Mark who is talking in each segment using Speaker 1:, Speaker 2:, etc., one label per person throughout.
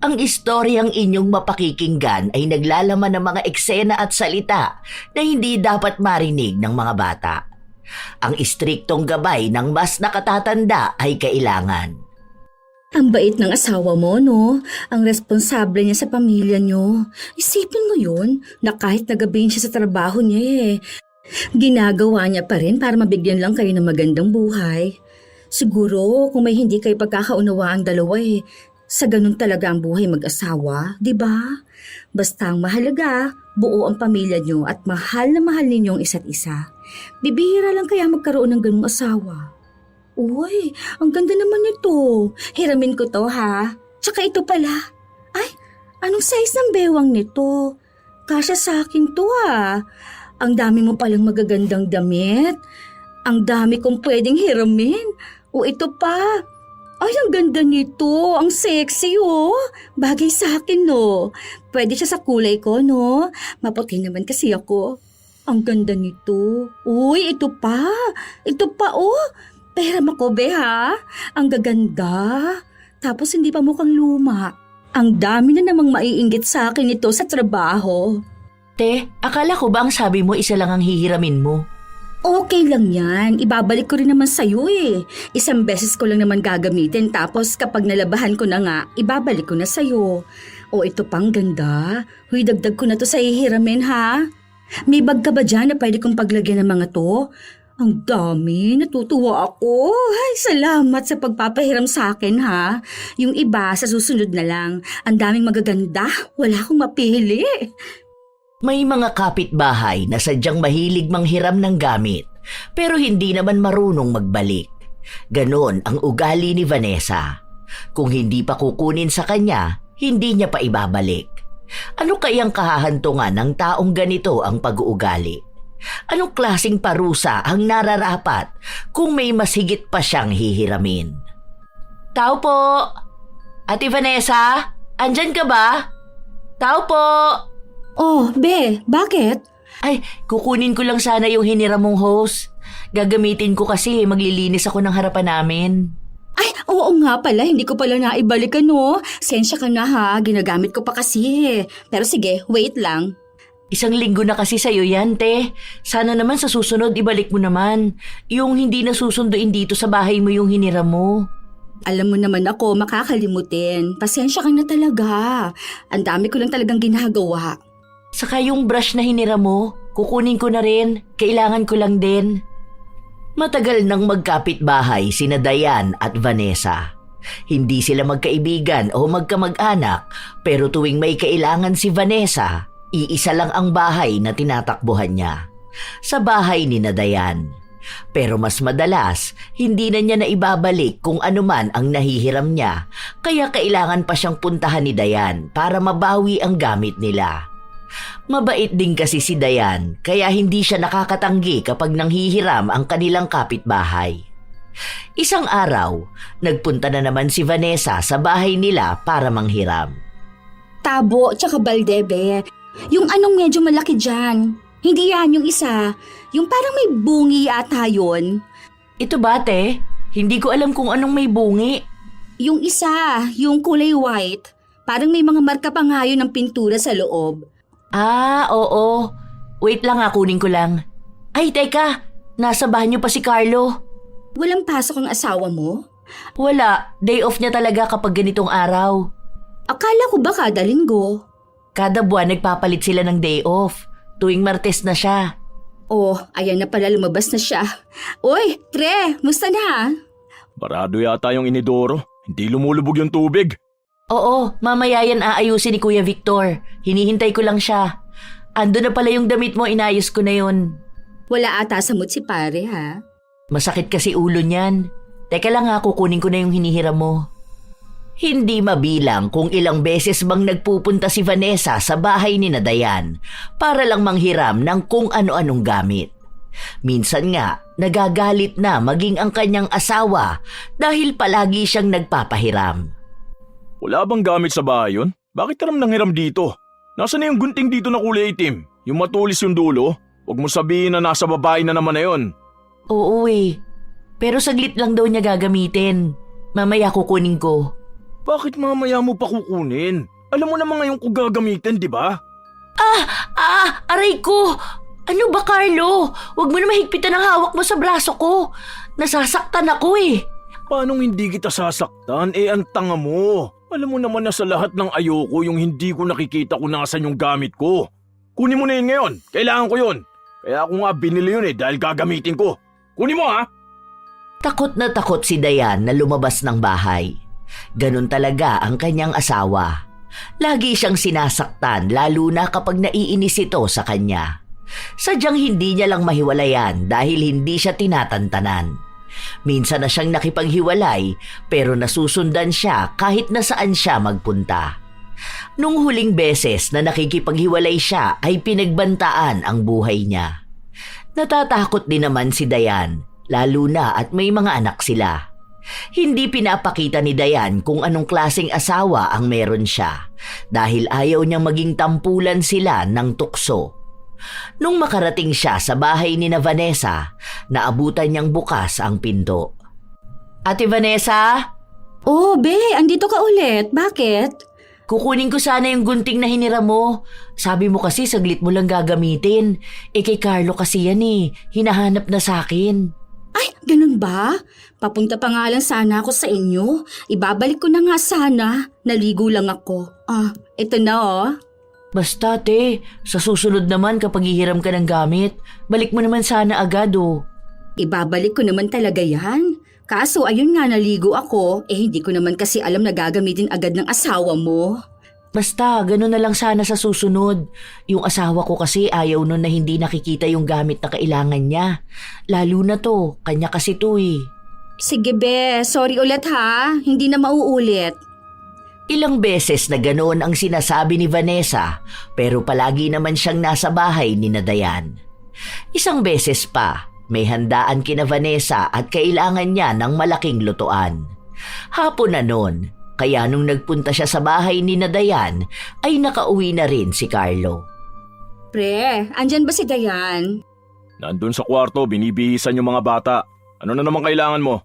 Speaker 1: Ang istoryang inyong mapakikinggan ay naglalaman ng mga eksena at salita na hindi dapat marinig ng mga bata. Ang istriktong gabay ng mas nakatatanda ay kailangan.
Speaker 2: Ang bait ng asawa mo, no? Ang responsable niya sa pamilya niyo. Isipin mo yun, na kahit nagabihin siya sa trabaho niya ginagawa niya pa rin para mabigyan lang kayo ng magandang buhay. Siguro kung may hindi kayo pagkakaunawa ang dalawa sa ganun talaga ang buhay mag-asawa, di ba? Basta ang mahalaga, buo ang pamilya niyo at mahal na mahal ninyong isa't isa. Bibihira lang kaya magkaroon ng ganung asawa. Uy, ang ganda naman nito. Hiramin ko to ha. Tsaka ito pala. Ay, anong size ng bewang nito? Kasya sa akin to ha. Ang dami mo palang magagandang damit. Ang dami kong pwedeng hiramin. O ito pa. Ay, ang ganda nito. Ang sexy Bagay sa akin Pwede siya sa kulay ko Maputi naman kasi ako. Ang ganda nito. Uy, ito pa. Ito pa Peram ako, ha? Ang gaganda. Tapos hindi pa mukhang luma. Ang dami na namang maiinggit sa akin ito sa trabaho.
Speaker 1: Te, akala ko ba ang sabi mo isa lang ang hihiramin mo?
Speaker 2: Okay lang yan. Ibabalik ko rin naman sa'yo Isang beses ko lang naman gagamitin tapos kapag nalabahan ko na nga, ibabalik ko na sa'yo. O ito pang ganda. Huy, dagdag ko na to sa hihiramin ha. May bag ka ba dyan na pwede kong paglagyan ng mga to? Ang dami, natutuwa ako. Ay, salamat sa pagpapahiram sa akin ha. Yung iba sa susunod na lang. Ang daming magaganda, wala akong mapili.
Speaker 1: May mga kapitbahay na sadyang mahilig manghiram ng gamit pero hindi naman marunong magbalik. Ganon ang ugali ni Vanessa. Kung hindi pa kukunin sa kanya, hindi niya pa ibabalik. Ano kayang kahahantungan ng taong ganito ang pag-uugali? Anong klaseng parusa ang nararapat kung may mas higit pa siyang hihiramin? Tao po! Ate Vanessa, andyan ka ba? Tao po!
Speaker 2: Oh, Be, bakit?
Speaker 1: Ay, kukunin ko lang sana yung hiniram mong hose. Gagamitin ko kasi maglilinis ako ng harapan namin.
Speaker 2: Ay, oo nga pala, hindi ko pala naibalik Sensya ka na ha, ginagamit ko pa kasi Pero sige, wait lang.
Speaker 1: Isang linggo na kasi sa'yo yan, te. Sana naman sa susunod ibalik mo naman. Yung hindi na susunduin dito sa bahay mo yung hiniram mo.
Speaker 2: Alam mo naman ako, makakalimutin. Pasensya ka na talaga. Ang dami ko lang talagang ginagawa.
Speaker 1: Saka yung brush na hiniram mo, kukunin ko na rin. Kailangan ko lang din. Matagal nang magkapit-bahay sina Dayan at Vanessa. Hindi sila magkaibigan o magkamag-anak, pero tuwing may kailangan si Vanessa, iisa lang ang bahay na tinatakbuhan niya. Sa bahay ni Dayan. Pero mas madalas, hindi na niya naibabalik kung anuman ang nahihiram niya, kaya kailangan pa siyang puntahan ni Dayan para mabawi ang gamit nila. Mabait din kasi si Dayan, kaya hindi siya nakakatanggi kapag nanghihiram ang kanilang kapitbahay. Isang araw, nagpunta na naman si Vanessa sa bahay nila para manghiram.
Speaker 2: Tabo tsaka baldebe. Yung anong medyo malaki dyan. Hindi yan yung isa. Yung parang may bungi ata yun.
Speaker 1: Ito ba, te? Hindi ko alam kung anong may bungi.
Speaker 2: Yung isa, yung kulay white. Parang may mga marka pa nga yun ng pintura sa loob.
Speaker 1: Ah, oo. Wait lang kunin ko lang. Ay, teka. Nasa bahay niyo pa si Carlo.
Speaker 2: Walang pasok ang asawa mo?
Speaker 1: Wala. Day off niya talaga kapag ganitong araw.
Speaker 2: Akala ko ba kada linggo?
Speaker 1: Kada buwan nagpapalit sila ng day off. Tuwing Martes na siya.
Speaker 2: Oh, ayan na pala, lumabas na siya. Uy, pre, musta na?
Speaker 3: Barado yata yung inidoro. Hindi lumulubog yung tubig.
Speaker 1: Oo, mamaya yan aayusin ni Kuya Victor. Hinihintay ko lang siya. Ando na pala yung damit mo, inayos ko na yun.
Speaker 2: Wala ata sa mood si pare ha?
Speaker 1: Masakit kasi ulo niyan. Teka lang kukunin ko na yung hinihiram mo. Hindi mabilang kung ilang beses bang nagpupunta si Vanessa sa bahay ni Dayan para lang manghiram ng kung ano-anong gamit. Minsan nga, nagagalit na maging ang kanyang asawa dahil palagi siyang nagpapahiram.
Speaker 3: Wala bang gamit sa bahay yun? Bakit hiram nang hiram dito? Nasaan na yung gunting dito na kulay itim? Yung matulis yung dulo? Huwag mo sabihin na nasa babae na naman na yun.
Speaker 1: Oo Pero saglit lang daw niya gagamitin. Mamaya kukunin ko.
Speaker 3: Bakit mamaya mo pa kukunin? Alam mo naman ngayon kung gagamitin, di ba?
Speaker 1: Aray ko! Ano ba, Carlo? Huwag mo na mahigpitan ang hawak mo sa braso ko. Nasasaktan ako eh.
Speaker 3: Paanong hindi kita sasaktan? Ang tanga mo. Alam mo naman na sa lahat ng ayoko yung hindi ko nakikita kung nasan yung gamit ko. Kunin mo na yun ngayon. Kailangan ko yun. Kaya ako nga binili yun dahil gagamitin ko. Kunin mo ha!
Speaker 1: Takot na takot si Dayan na lumabas ng bahay. Ganun talaga ang kanyang asawa. Lagi siyang sinasaktan lalo na kapag naiinis ito sa kanya. Sadyang hindi niya lang mahiwalayan dahil hindi siya tinatantanan. Minsan na siyang nakipaghiwalay pero nasusundan siya kahit nasaan siya magpunta. Nung huling beses na nakikipaghiwalay siya ay pinagbantaan ang buhay niya. Natatakot din naman si Dayan, lalo na at may mga anak sila. Hindi pinapakita ni Dayan kung anong klaseng asawa ang meron siya dahil ayaw niyang maging tampulan sila ng tukso. Nung makarating siya sa bahay ni na Vanessa, naabutan niyang bukas ang pinto. Ate Vanessa?
Speaker 2: Oh, be, andito ka ulit. Bakit?
Speaker 1: Kukunin ko sana yung gunting na hinira mo. Sabi mo kasi saglit mo lang gagamitin. Kay Carlo kasi yan hinahanap na sa akin.
Speaker 2: Ay, ganun ba? Papunta pa nga lang sana ako sa inyo. Ibabalik ko na nga sana. Naligo lang ako. Ito na oh.
Speaker 1: Basta te, sa susunod naman kapag hihiram ka ng gamit, balik mo naman sana agad oh.
Speaker 2: Ibabalik ko naman talaga yan. Kaso ayun nga naligo ako, hindi ko naman kasi alam na gagamitin agad ng asawa mo.
Speaker 1: Basta, ganun na lang sana sa susunod. Yung asawa ko kasi ayaw nun na hindi nakikita yung gamit na kailangan niya. Lalo na to, kanya kasi to
Speaker 2: Sige be, sorry ulit ha, hindi na mauulit.
Speaker 1: Ilang beses na ganoon ang sinasabi ni Vanessa pero palagi naman siyang nasa bahay ni Dayan. Isang beses pa, may handaan kina Vanessa at kailangan niya ng malaking lutuan. Hapon na noon, kaya nung nagpunta siya sa bahay ni Dayan ay nakauwi na rin si Carlo.
Speaker 2: Pre, andyan ba si Dayan?
Speaker 3: Nandun sa kwarto, binibihisan yung mga bata. Ano na naman kailangan mo?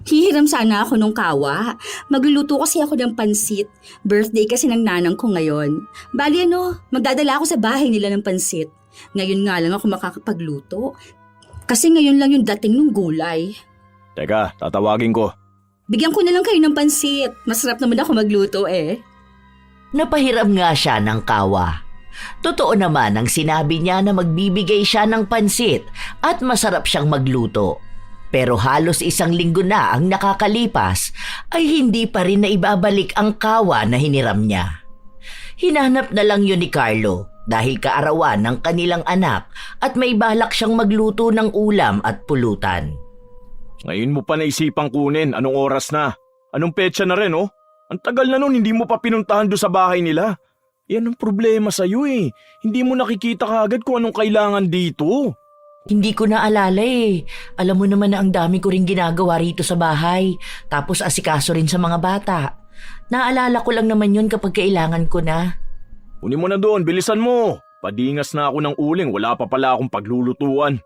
Speaker 2: Hihiram sana ako nung kawa. Magluluto kasi ako ng pansit. Birthday kasi ng nanang ko ngayon. Bali magdadala ako sa bahay nila ng pansit. Ngayon nga lang ako makakapagluto. Kasi ngayon lang yung dating ng gulay.
Speaker 3: Teka, tatawagin ko.
Speaker 2: Bigyan ko na lang kayo ng pansit. Masarap naman ako magluto
Speaker 1: Napahiram nga siya ng kawa. Totoo naman ang sinabi niya na magbibigay siya ng pansit at masarap siyang magluto. Pero halos 1 linggo na ang nakakalipas ay hindi pa rin naibabalik ang kawa na hiniram niya. Hinanap na lang yun ni Carlo dahil kaarawan ng kanilang anak at may balak siyang magluto ng ulam at pulutan.
Speaker 3: Ngayon mo pa naisipang kunin, anong oras na? Anong petsa na rin Ang tagal na nun, hindi mo pa pinuntahan doon sa bahay nila. Yan ang problema sa'yo Hindi mo nakikita kaagad kung anong kailangan dito.
Speaker 1: Hindi ko naalala Alam mo naman na ang dami ko rin ginagawa rito sa bahay. Tapos asikaso rin sa mga bata. Naalala ko lang naman yun kapag kailangan ko na.
Speaker 3: Kunin mo na doon, bilisan mo. Padingas na ako ng uling, wala pa pala akong paglulutuan.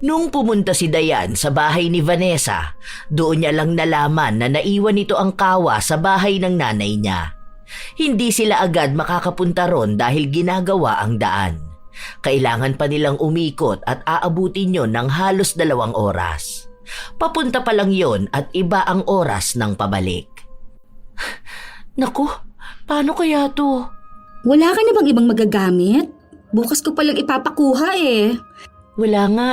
Speaker 1: Nung pumunta si Dayan sa bahay ni Vanessa, doon niya lang nalaman na naiwan nito ang kawa sa bahay ng nanay niya. Hindi sila agad makakapunta ron dahil ginagawa ang daan. Kailangan pa nilang umikot at aabutin yon ng halos 2 oras. Papunta pa lang yon at iba ang oras ng pabalik. Naku, paano kaya to?
Speaker 2: Wala ka na bang ibang magagamit? Bukas ko palang ipapakuha
Speaker 1: Wala nga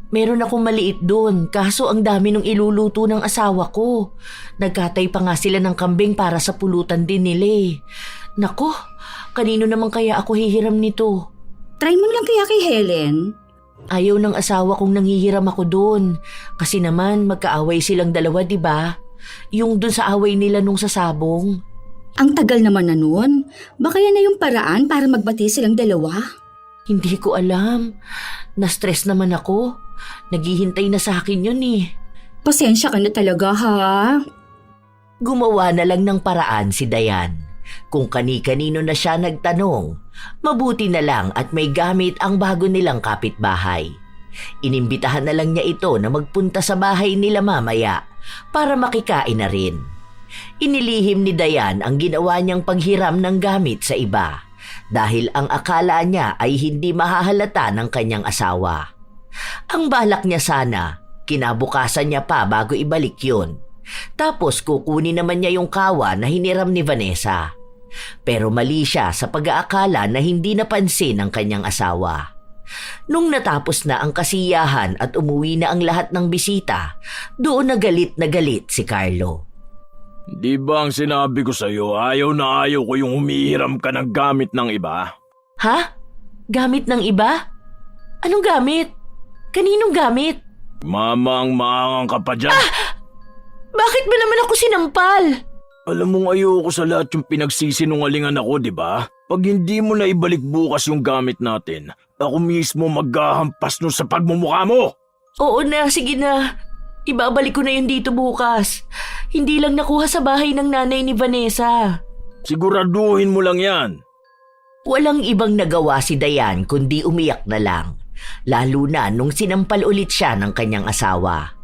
Speaker 1: Meron akong maliit doon, kaso ang dami nung iluluto ng asawa ko. Nagkatay pa nga sila ng kambing para sa pulutan din nila Naku, kanino naman kaya ako hihiram nito?
Speaker 2: Try mo lang kaya kay Helen.
Speaker 1: Ayaw ng asawa kong nanghihiram ako doon. Kasi naman magkaaway silang dalawa, di ba? Yung doon sa away nila nung sa sabong.
Speaker 2: Ang tagal naman na nun. Baka yan na yung paraan para magbati silang dalawa.
Speaker 1: Hindi ko alam. Na-stress naman ako. Naghihintay na sa akin yun
Speaker 2: Pasensya ka na talaga ha.
Speaker 1: Gumawa na lang ng paraan si Dayan. Kung kani-kanino na siya nagtanong, mabuti na lang at may gamit ang bago nilang kapitbahay. Inimbitahan na lang niya ito na magpunta sa bahay nila mamaya para makikain na rin. Inilihim ni Dayan ang ginawa niyang paghiram ng gamit sa iba dahil ang akala niya ay hindi mahahalata ng kanyang asawa. Ang balak niya sana, kinabukasan niya pa bago ibalik yun. Tapos kukunin naman niya yung kawa na hiniram ni Vanessa. Pero mali siya sa pag-aakala na hindi napansin ng kanyang asawa. Nung natapos na ang kasiyahan at umuwi na ang lahat ng bisita, doon na galit si Carlo.
Speaker 3: Di ba ang sinabi ko sa'yo, ayaw na ayaw ko yung humihiram ka ng gamit ng iba?
Speaker 1: Ha? Gamit ng iba? Anong gamit? Kaninong gamit?
Speaker 3: Mamang maangang ka pa dyan.
Speaker 1: Bakit ba naman ako sinampal?
Speaker 3: Alam mong ayoko sa lahat yung pinagsisinungalingan ako, di ba? Pag hindi mo na ibalik bukas yung gamit natin, ako mismo maghahampas nun sa pagmumukha mo.
Speaker 1: Oo na, sige na. Ibabalik ko na yun dito bukas. Hindi lang nakuha sa bahay ng nanay ni Vanessa.
Speaker 3: Siguraduhin mo lang yan.
Speaker 1: Walang ibang nagawa si Dayan kundi umiyak na lang. Lalo na nung sinampal ulit siya ng kanyang asawa.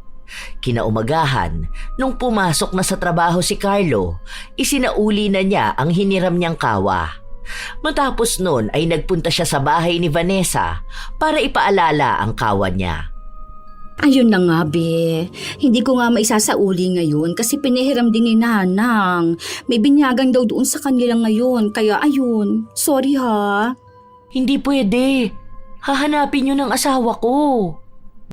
Speaker 1: Kinaumagahan, nung pumasok na sa trabaho si Carlo, isinauli na niya ang hiniram niyang kawa. Matapos nun ay nagpunta siya sa bahay ni Vanessa para ipaalala ang kawa niya.
Speaker 2: Ayun na nga, be. Hindi ko nga maisasauli ngayon kasi pinahiram din ni Nanang. May binyagan daw doon sa kanila ngayon, kaya ayun. Sorry ha.
Speaker 1: Hindi pwede. Hahanapin niyo ng asawa ko.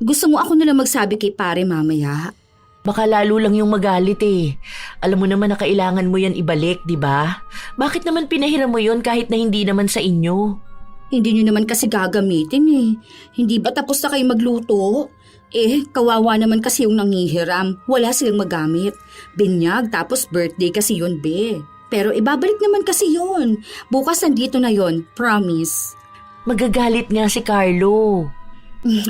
Speaker 2: Gusto mo ako nalang magsabi kay pare mamaya?
Speaker 1: Baka lalo lang yung magalit eh. Alam mo naman na kailangan mo yan ibalik, di ba? Bakit naman pinahiram mo yun kahit na hindi naman sa inyo?
Speaker 2: Hindi nyo naman kasi gagamitin eh. Hindi ba tapos na kayo magluto? Kawawa naman kasi yung nangihiram. Wala silang magamit. Binyag tapos birthday kasi yun, be. Pero ibabalik naman kasi yun. Bukas nandito na yun, promise.
Speaker 1: Magagalit nga si Carlo.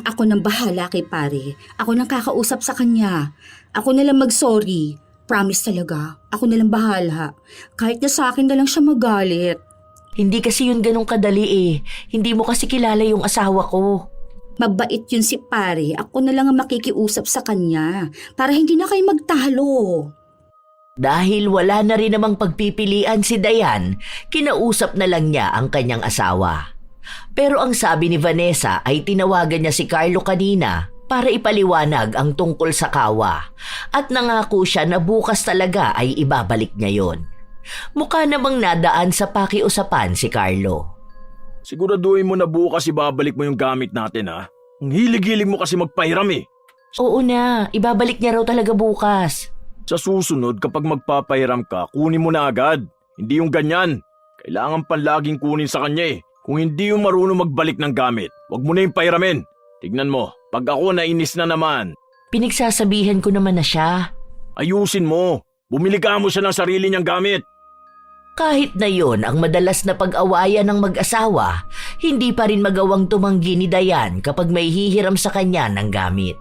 Speaker 2: Ako nang bahala kay pare. Ako nang kakausap sa kanya. Ako na lang mag-sorry. Promise talaga. Ako na lang bahala. Kahit na sa akin na lang siya magalit.
Speaker 1: Hindi kasi yun ganun kadali eh. Hindi mo kasi kilala yung asawa ko.
Speaker 2: Mabait yun si pare. Ako na lang ang makikiusap sa kanya. Para hindi na kayo magtalo.
Speaker 1: Dahil wala na rin namang pagpipilian si Dayan, kinausap na lang niya ang kanyang asawa. Pero ang sabi ni Vanessa ay tinawagan niya si Carlo kanina para ipaliwanag ang tungkol sa kawa at nangako siya na bukas talaga ay ibabalik niya yon. Mukha namang nadaan sa pakiusapan si Carlo.
Speaker 3: Siguraduhin mo na bukas ibabalik mo yung gamit natin ha. Ang hilig-hilig mo kasi magpahiram eh.
Speaker 1: Oo na, ibabalik niya raw talaga bukas.
Speaker 3: Sa susunod kapag magpapahiram ka, kunin mo na agad. Hindi yung ganyan. Kailangan palaging kunin sa kanya eh. Kung hindi yung marunong magbalik ng gamit, wag mo na yung pahiramin. Tignan mo, pag ako nainis na naman.
Speaker 1: Pinagsasabihan ko naman na siya.
Speaker 3: Ayusin mo. Bumili ka mo siya ng sarili niyang gamit.
Speaker 1: Kahit na yon ang madalas na pag-awayan ng mag-asawa, hindi pa rin magawang tumanggi ni Dayan kapag may hihiram sa kanya ng gamit.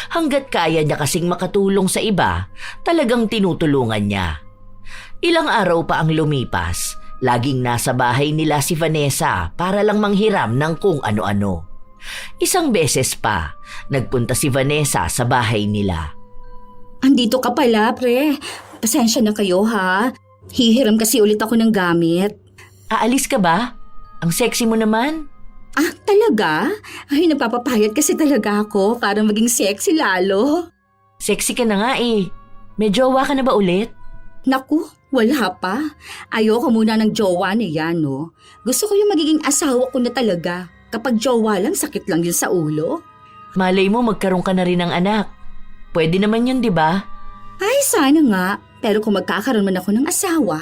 Speaker 1: Hanggat kaya niya kasing makatulong sa iba, talagang tinutulungan niya. Ilang araw pa ang lumipas, laging nasa bahay nila si Vanessa para lang manghiram ng kung ano-ano. Isang beses pa, nagpunta si Vanessa sa bahay nila.
Speaker 2: Andito ka pala, pre. Pasensya na kayo ha. Hihiram kasi ulit ako ng gamit.
Speaker 1: Aalis ka ba? Ang sexy mo naman.
Speaker 2: Ah, talaga? Ay, nagpapapayat kasi talaga ako para maging sexy lalo.
Speaker 1: Sexy ka na nga eh. May jowa ka na ba ulit?
Speaker 2: Naku, wala pa. Ayoko muna ng jowa na yan, no? Gusto ko yung magiging asawa ko na talaga. Kapag jowa lang, sakit lang yun sa ulo.
Speaker 1: Malay mo magkaroon ka na rin ng anak. Pwede naman yun, di ba?
Speaker 2: Ay, sana nga. Pero kung magkakaroon man ako ng asawa,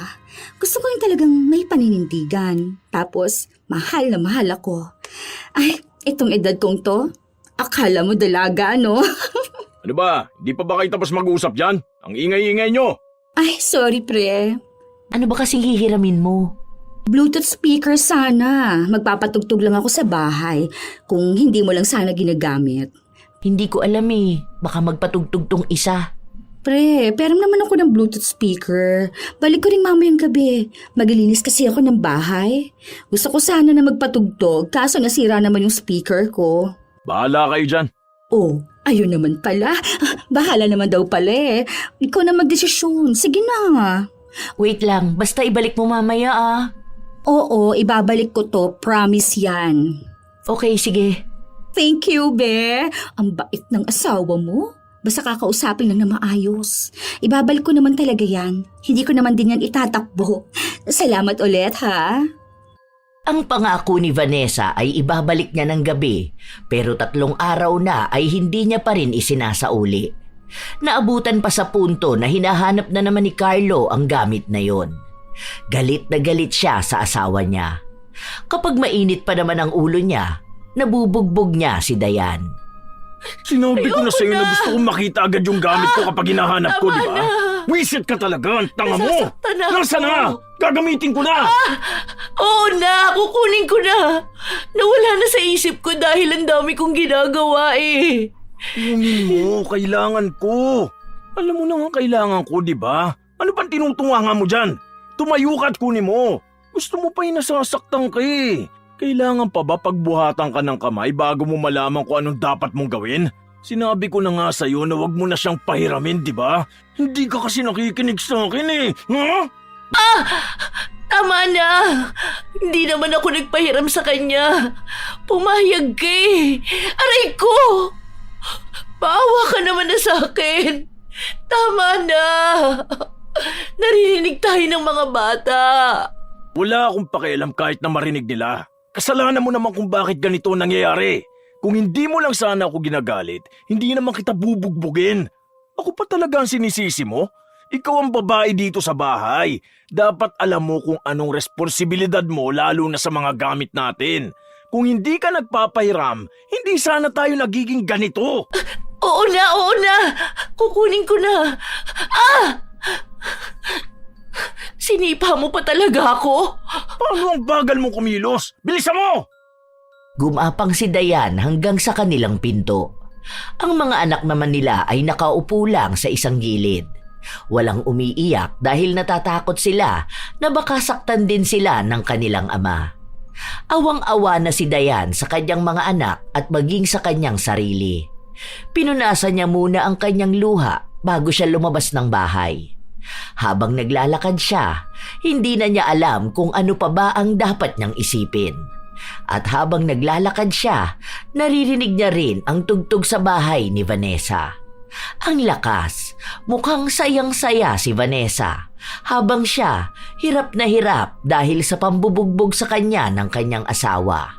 Speaker 2: gusto ko yung talagang may paninindigan. Tapos, mahal na mahal ako. Ay, itong edad kong to, akala mo dalaga, no?
Speaker 3: Ano ba? Hindi pa ba kayo tapos mag-usap dyan? Ang ingay-ingay nyo.
Speaker 2: Ay, sorry pre.
Speaker 1: Ano ba kasing hihiramin mo?
Speaker 2: Bluetooth speaker sana. Magpapatugtog lang ako sa bahay kung hindi mo lang sana ginagamit.
Speaker 1: Hindi ko alam eh. Baka magpatugtog tong isa.
Speaker 2: Pre, pero naman ako ng Bluetooth speaker. Balik ko rin mamayang gabi. Maglilinis kasi ako ng bahay. Gusto ko sana na magpatugtog kaso nasira naman yung speaker ko.
Speaker 3: Bahala kayo dyan.
Speaker 2: Oh, Ayun naman pala. Bahala naman daw pala eh. Ikaw na magdesisyon. Sige na.
Speaker 1: Wait lang, basta ibalik mo mamaya ah.
Speaker 2: Oo, ibabalik ko to. Promise yan.
Speaker 1: Okay, sige.
Speaker 2: Thank you, Be. Ang bait ng asawa mo. Basta kakausapin lang na maayos. Ibabalik ko naman talaga yan. Hindi ko naman din yan itatakbo. Salamat ulit, ha?
Speaker 1: Ang pangako ni Vanessa ay ibabalik niya ng gabi, pero 3 araw na ay hindi niya pa rin isinasauli. Naabutan pa sa punto na hinahanap na naman ni Carlo ang gamit na yon. Galit na galit siya sa asawa niya. Kapag mainit pa naman ang ulo niya, nabubugbog niya si Dayan.
Speaker 3: Sinabi ko na
Speaker 1: Ayoko
Speaker 3: sa'yo na
Speaker 1: na.
Speaker 3: gusto kong makita agad yung gamit ko kapag hinahanap ko,
Speaker 1: Tama
Speaker 3: di ba?
Speaker 1: na.
Speaker 3: Wisit ka talaga, ang tanga mo!
Speaker 1: Nasasaktan ako.
Speaker 3: Nasaan na? Gagamitin ko na!
Speaker 1: Oo na, kukunin ko na. Nawala na sa isip ko dahil ang dami kong ginagawa eh.
Speaker 3: Inumin mo, kailangan ko. Alam mo na nga kailangan ko, di ba? Ano bang tinutunganga mo dyan? Tumayo ka at kunin mo. Gusto mo pa yung nasasaktan ka eh. Kailangan pa ba pagbuhatan ka ng kamay bago mo malaman kung anong dapat mong gawin? Sinabi ko na nga sa'yo na wag mo na siyang pahiramin, di ba? Hindi ka kasi nakikinig sa akin eh. Ha?
Speaker 1: Tama na. Hindi naman ako nagpahiram sa kanya. Pumayag ka eh. Aray ko! Paawa ka naman na sa akin. Tama na. Narinig tayo ng mga bata.
Speaker 3: Wala akong pakialam kahit na marinig nila. Kasalanan mo naman kung bakit ganito nangyayari. Kung hindi mo lang sana ako ginagalit, hindi naman kita bubugbugin. Ako pa talaga ang sinisisi mo? Ikaw ang babae dito sa bahay. Dapat alam mo kung anong responsibilidad mo lalo na sa mga gamit natin. Kung hindi ka nagpapahiram, hindi sana tayo nagiging ganito.
Speaker 1: Oo na. Kukunin ko na. Sinipa mo pa talaga ako?
Speaker 3: Paano ang bagal mong kumilos? Bilisan mo!
Speaker 1: Gumapang si Dayan hanggang sa kanilang pinto. Ang mga anak naman nila ay nakaupo lang sa isang gilid. Walang umiiyak dahil natatakot sila na baka saktan din sila ng kanilang ama. Awang-awa na si Dayan sa kanyang mga anak at maging sa kanyang sarili. Pinunasan niya muna ang kanyang luha bago siya lumabas ng bahay. Habang naglalakad siya, hindi na niya alam kung ano pa ba ang dapat niyang isipin. At habang naglalakad siya, naririnig niya rin ang tugtog sa bahay ni Vanessa. Ang lakas, mukhang sayang-saya si Vanessa habang siya hirap na hirap dahil sa pambubugbog sa kanya ng kanyang asawa.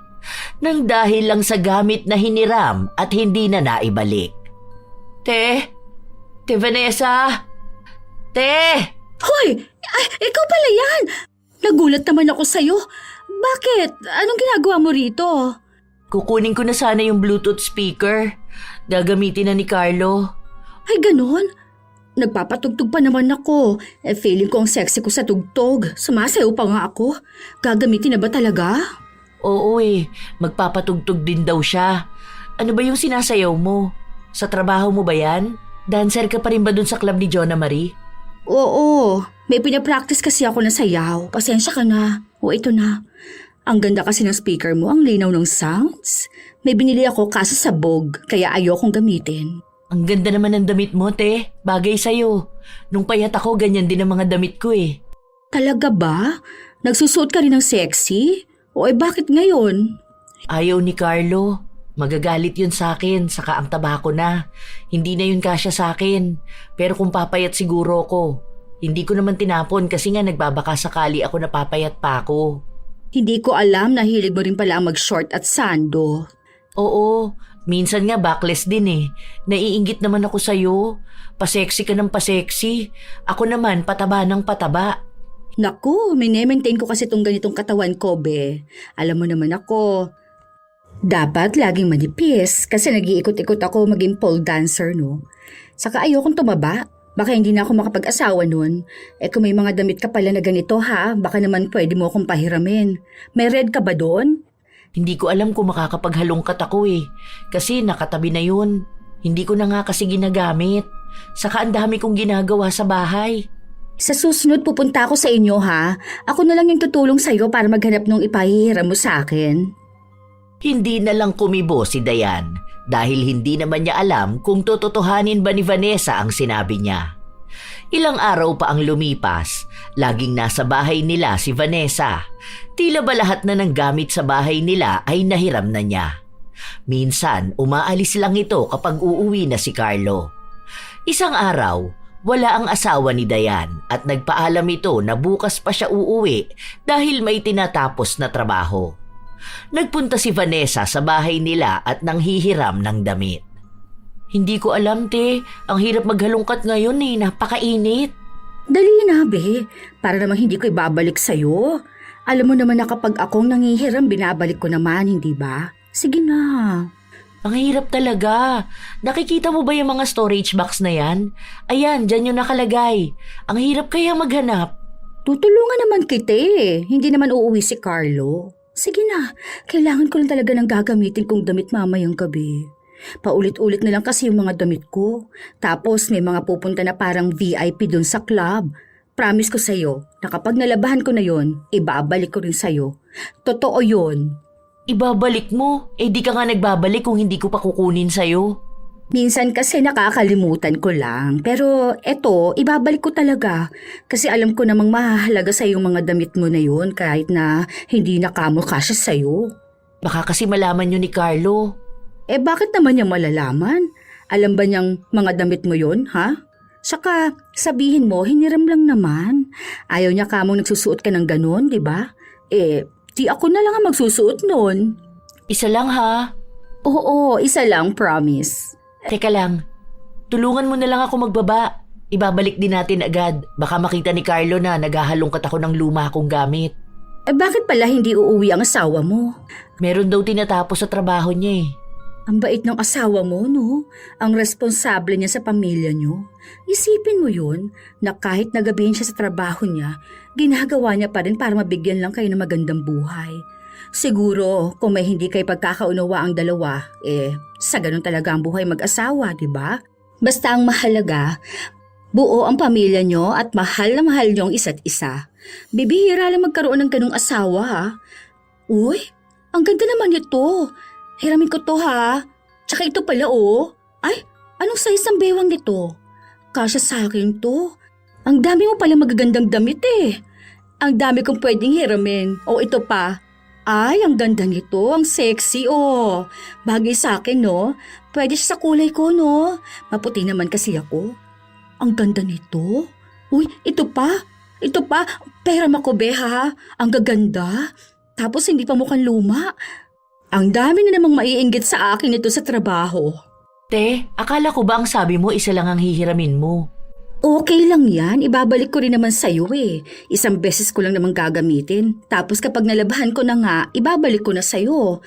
Speaker 1: Nang dahil lang sa gamit na hiniram at hindi na naibalik. Te Vanessa? Te!
Speaker 2: Hoy! Ikaw pala yan! Nagulat naman ako sa'yo. Bakit? Anong ginagawa mo rito?
Speaker 1: Kukunin ko na sana yung Bluetooth speaker. Gagamitin na ni Carlo.
Speaker 2: Ay, ganon? Nagpapatugtog pa naman ako. Feeling ko ang sexy ko sa tugtog. Sumasayaw pa nga ako. Gagamitin na ba talaga?
Speaker 1: Oo magpapatugtog din daw siya. Ano ba yung sinasayaw mo? Sa trabaho mo ba yan? Dancer ka pa rin ba dun sa club ni Jonna Marie?
Speaker 2: Oo, may pinapractice kasi ako na sayaw. Pasensya ka na. O ito na. Ang ganda kasi ng speaker mo, ang linaw ng sounds. May binili ako kaso sabog, kaya ayokong gamitin.
Speaker 1: Ang ganda naman ng damit mo, te. Bagay sa'yo. Nung payat ako, ganyan din ang mga damit ko eh.
Speaker 2: Talaga ba? Nagsusuot ka rin ng sexy? O bakit ngayon?
Speaker 1: Ayaw ni Carlo. Magagalit yun sa akin, saka ang taba ko na. Hindi na yun kasya sa akin. Pero kung papayat siguro ko, hindi ko naman tinapon kasi nga nagbabaka sakali ako na papayat pa ako.
Speaker 2: Hindi ko alam na hilig mo rin pala ang mag-short at sando.
Speaker 1: Oo, minsan nga backless din eh. Naiinggit naman ako sa'yo. Paseksi ka ng paseksi. Ako naman pataba ng pataba.
Speaker 2: Naku, maintain ko kasi itong ganitong katawan ko, be. Alam mo naman ako, dapat laging manipis kasi nag-iikot-ikot ako maging pole dancer, no? Saka ayokong tumaba. Baka hindi na ako makapag-asawa nun. Kung may mga damit ka pala na ganito ha, baka naman pwede mo akong pahiramin. May red ka ba doon?
Speaker 1: Hindi ko alam kung makakapaghalongkat ako eh. Kasi nakatabi na yun. Hindi ko na nga kasi ginagamit. Saka ang dami kong ginagawa sa bahay.
Speaker 2: Sa susunod pupunta ako sa inyo ha. Ako na lang yung tutulong sa'yo para maghanap nung ipahihiram mo sa akin.
Speaker 1: Hindi na lang kumibo si Dayan. dahil hindi naman niya alam kung tototohanin ba ni Vanessa ang sinabi niya. Ilang araw pa ang lumipas, laging nasa bahay nila si Vanessa. Tila ba lahat na ng gamit sa bahay nila ay nahiram na niya. Minsan, umaalis lang ito kapag uuwi na si Carlo. Isang araw, wala ang asawa ni Dayan at nagpaalam ito na bukas pa siya uuwi dahil may tinatapos na trabaho. Nagpunta si Vanessa sa bahay nila at nanghihiram ng damit. Hindi ko alam, te. Ang hirap maghalungkat ngayon eh. Napakainit.
Speaker 2: Dali na, be. Para naman hindi ko ibabalik sa'yo. Alam mo naman na kapag akong nangihiram, binabalik ko naman, hindi ba? Sige na.
Speaker 1: Ang hirap talaga. Nakikita mo ba yung mga storage box na yan? Ayan, dyan yung nakalagay. Ang hirap kaya maghanap.
Speaker 2: Tutulungan naman kita eh. Hindi naman uuwi si Carlo. Sige na. Kailangan ko lang talaga ng gagamitin kong damit mamayang gabi. Paulit-ulit na lang kasi yung mga damit ko. Tapos may mga pupunta na parang VIP dun sa club. Promise ko sa'yo na kapag nalabahan ko na yon, ibabalik ko rin sa'yo. Totoo yon.
Speaker 1: Ibabalik mo? Eh di ka nga nagbabalik kung hindi ko pa kukunin sa'yo.
Speaker 2: Minsan kasi nakakalimutan ko lang. Pero eto, ibabalik ko talaga. Kasi alam ko namang mahahalaga sa'yo yung mga damit mo na yon kahit na hindi nakamukha siya sa'yo.
Speaker 1: Baka kasi malaman yun ni Carlo.
Speaker 2: Eh bakit naman niya malalaman? Alam ba niyang mga damit mo yon, ha? Saka sabihin mo, hiniram lang naman. Ayaw niya kamong nagsusuot ka ng ganun, di ba? Eh, di ako na lang ang magsusuot nun.
Speaker 1: Isa lang ha.
Speaker 2: Oo, isa lang, promise.
Speaker 1: Teka lang. Tulungan mo na lang ako magbaba. Ibabalik din natin agad. Baka makita ni Carlo na naghahalongkat ako ng luma kong gamit.
Speaker 2: Eh bakit pala hindi uuwi ang asawa mo?
Speaker 1: Meron daw tinatapos sa trabaho niya eh.
Speaker 2: Ang bait ng asawa mo, no? Ang responsable niya sa pamilya niyo. Isipin mo yun, na kahit nagabihin siya sa trabaho niya, ginagawa niya pa rin para mabigyan lang kayo ng magandang buhay. Siguro, kung may hindi kayo pagkakaunawa ang dalawa, sa ganun talaga ang buhay mag-asawa, di ba? Basta ang mahalaga, buo ang pamilya niyo at mahal na mahal niyo ang isa't isa. Bibihira lang magkaroon ng ganung asawa, ha? Uy, ang ganda naman ito. Hiramin ko to ha. Tsaka ito pala oh. Ay, anong size ang bewang nito? Kasya sa akin to. Ang dami mo pala magagandang damit eh. Ang dami kong pwedeng hiramin. O ito pa. Ay, ang ganda nito. Ang sexy oh. Bagay sa akin no. Pwede siya sa kulay ko no. Maputi naman kasi ako. Ang ganda nito. Uy, ito pa. Ito pa. Peram ako be ha. Ang gaganda. Tapos hindi pa mukhang luma. Ang dami na namang maiinggit sa akin ito sa trabaho.
Speaker 1: Te, akala ko ba ang sabi mo isa lang ang hihiramin mo?
Speaker 2: Okay lang yan, ibabalik ko rin naman sa'yo eh. Isang beses ko lang namang gagamitin. Tapos kapag nalabahan ko na nga, ibabalik ko na sa'yo.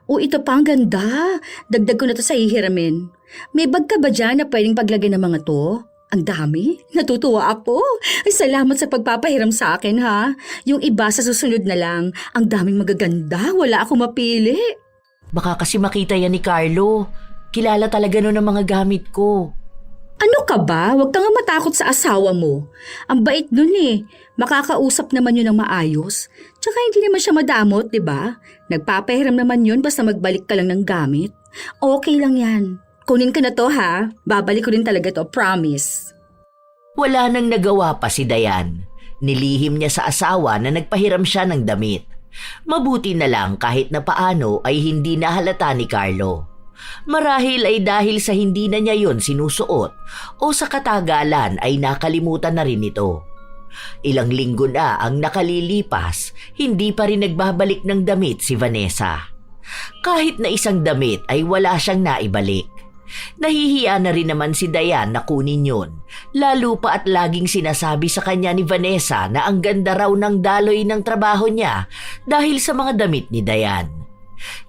Speaker 2: O ito pa ang ganda, dagdag ko na to sa hihiramin. May bag ka ba dyan na pwedeng paglagay ng mga to? Ang dami, natutuwa ako. Ay, salamat sa pagpapahiram sa akin ha. Yung iba sa susunod na lang, ang daming magaganda, wala akong mapili.
Speaker 1: Baka kasi makita yan ni Carlo. Kilala talaga nun ang mga gamit ko.
Speaker 2: Ano ka ba? Huwag ka nga matakot sa asawa mo. Ang bait nun eh. Makakausap naman yun ng maayos. Tsaka hindi naman siya madamot, di ba? Nagpapahiram naman yun basta magbalik ka lang ng gamit. Okay lang yan. Kunin ko na to ha. Babalik ko din talaga to, promise.
Speaker 1: Wala nang nagawa pa si Dayan. Nilihim niya sa asawa na nagpahiram siya ng damit. Mabuti na lang kahit na paano ay hindi nahalata ni Carlo. Marahil ay dahil sa hindi na niya yon sinusuot o sa katagalan ay nakalimutan na rin ito. Ilang linggo na ang nakalilipas, hindi pa rin nagbabalik ng damit si Vanessa. Kahit na isang damit ay wala siyang naibalik. Nahihiya na rin naman si Dayan na kunin yun, lalo pa at laging sinasabi sa kanya ni Vanessa na ang ganda raw ng daloy ng trabaho niya dahil sa mga damit ni Dayan.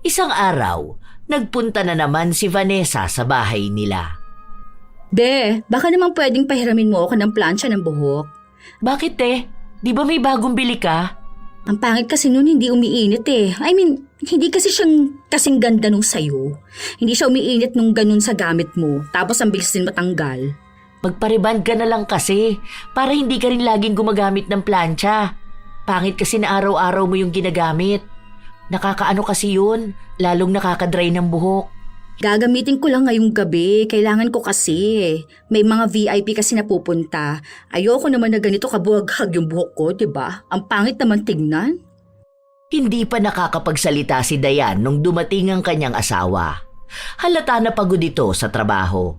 Speaker 1: Isang araw, nagpunta na naman si Vanessa sa bahay nila.
Speaker 2: Be, baka naman pwedeng pahiramin mo ako ng plancha ng buhok.
Speaker 1: Bakit eh? Di ba may bagong bili ka?
Speaker 2: Ang pangit kasi nun hindi umiinit eh. I mean, hindi kasi siyang kasing ganda nung sayo. Hindi siya umiinit nung ganun sa gamit mo. Tapos ang bilis din matanggal.
Speaker 1: Magpariband ka na lang kasi para hindi ka rin laging gumagamit ng plancha. Pangit kasi na araw-araw mo yung ginagamit. Nakakaano kasi yun, lalong nakakadry ng buhok.
Speaker 2: Gagamitin ko lang ngayong gabi. Kailangan ko kasi. May mga VIP kasi na pupunta. Ayoko naman na ganito kabuhaghag yung buhok ko, di ba? Ang pangit naman tignan.
Speaker 1: Hindi pa nakakapagsalita si Dayan nung dumating ang kanyang asawa. Halata na pagod ito sa trabaho.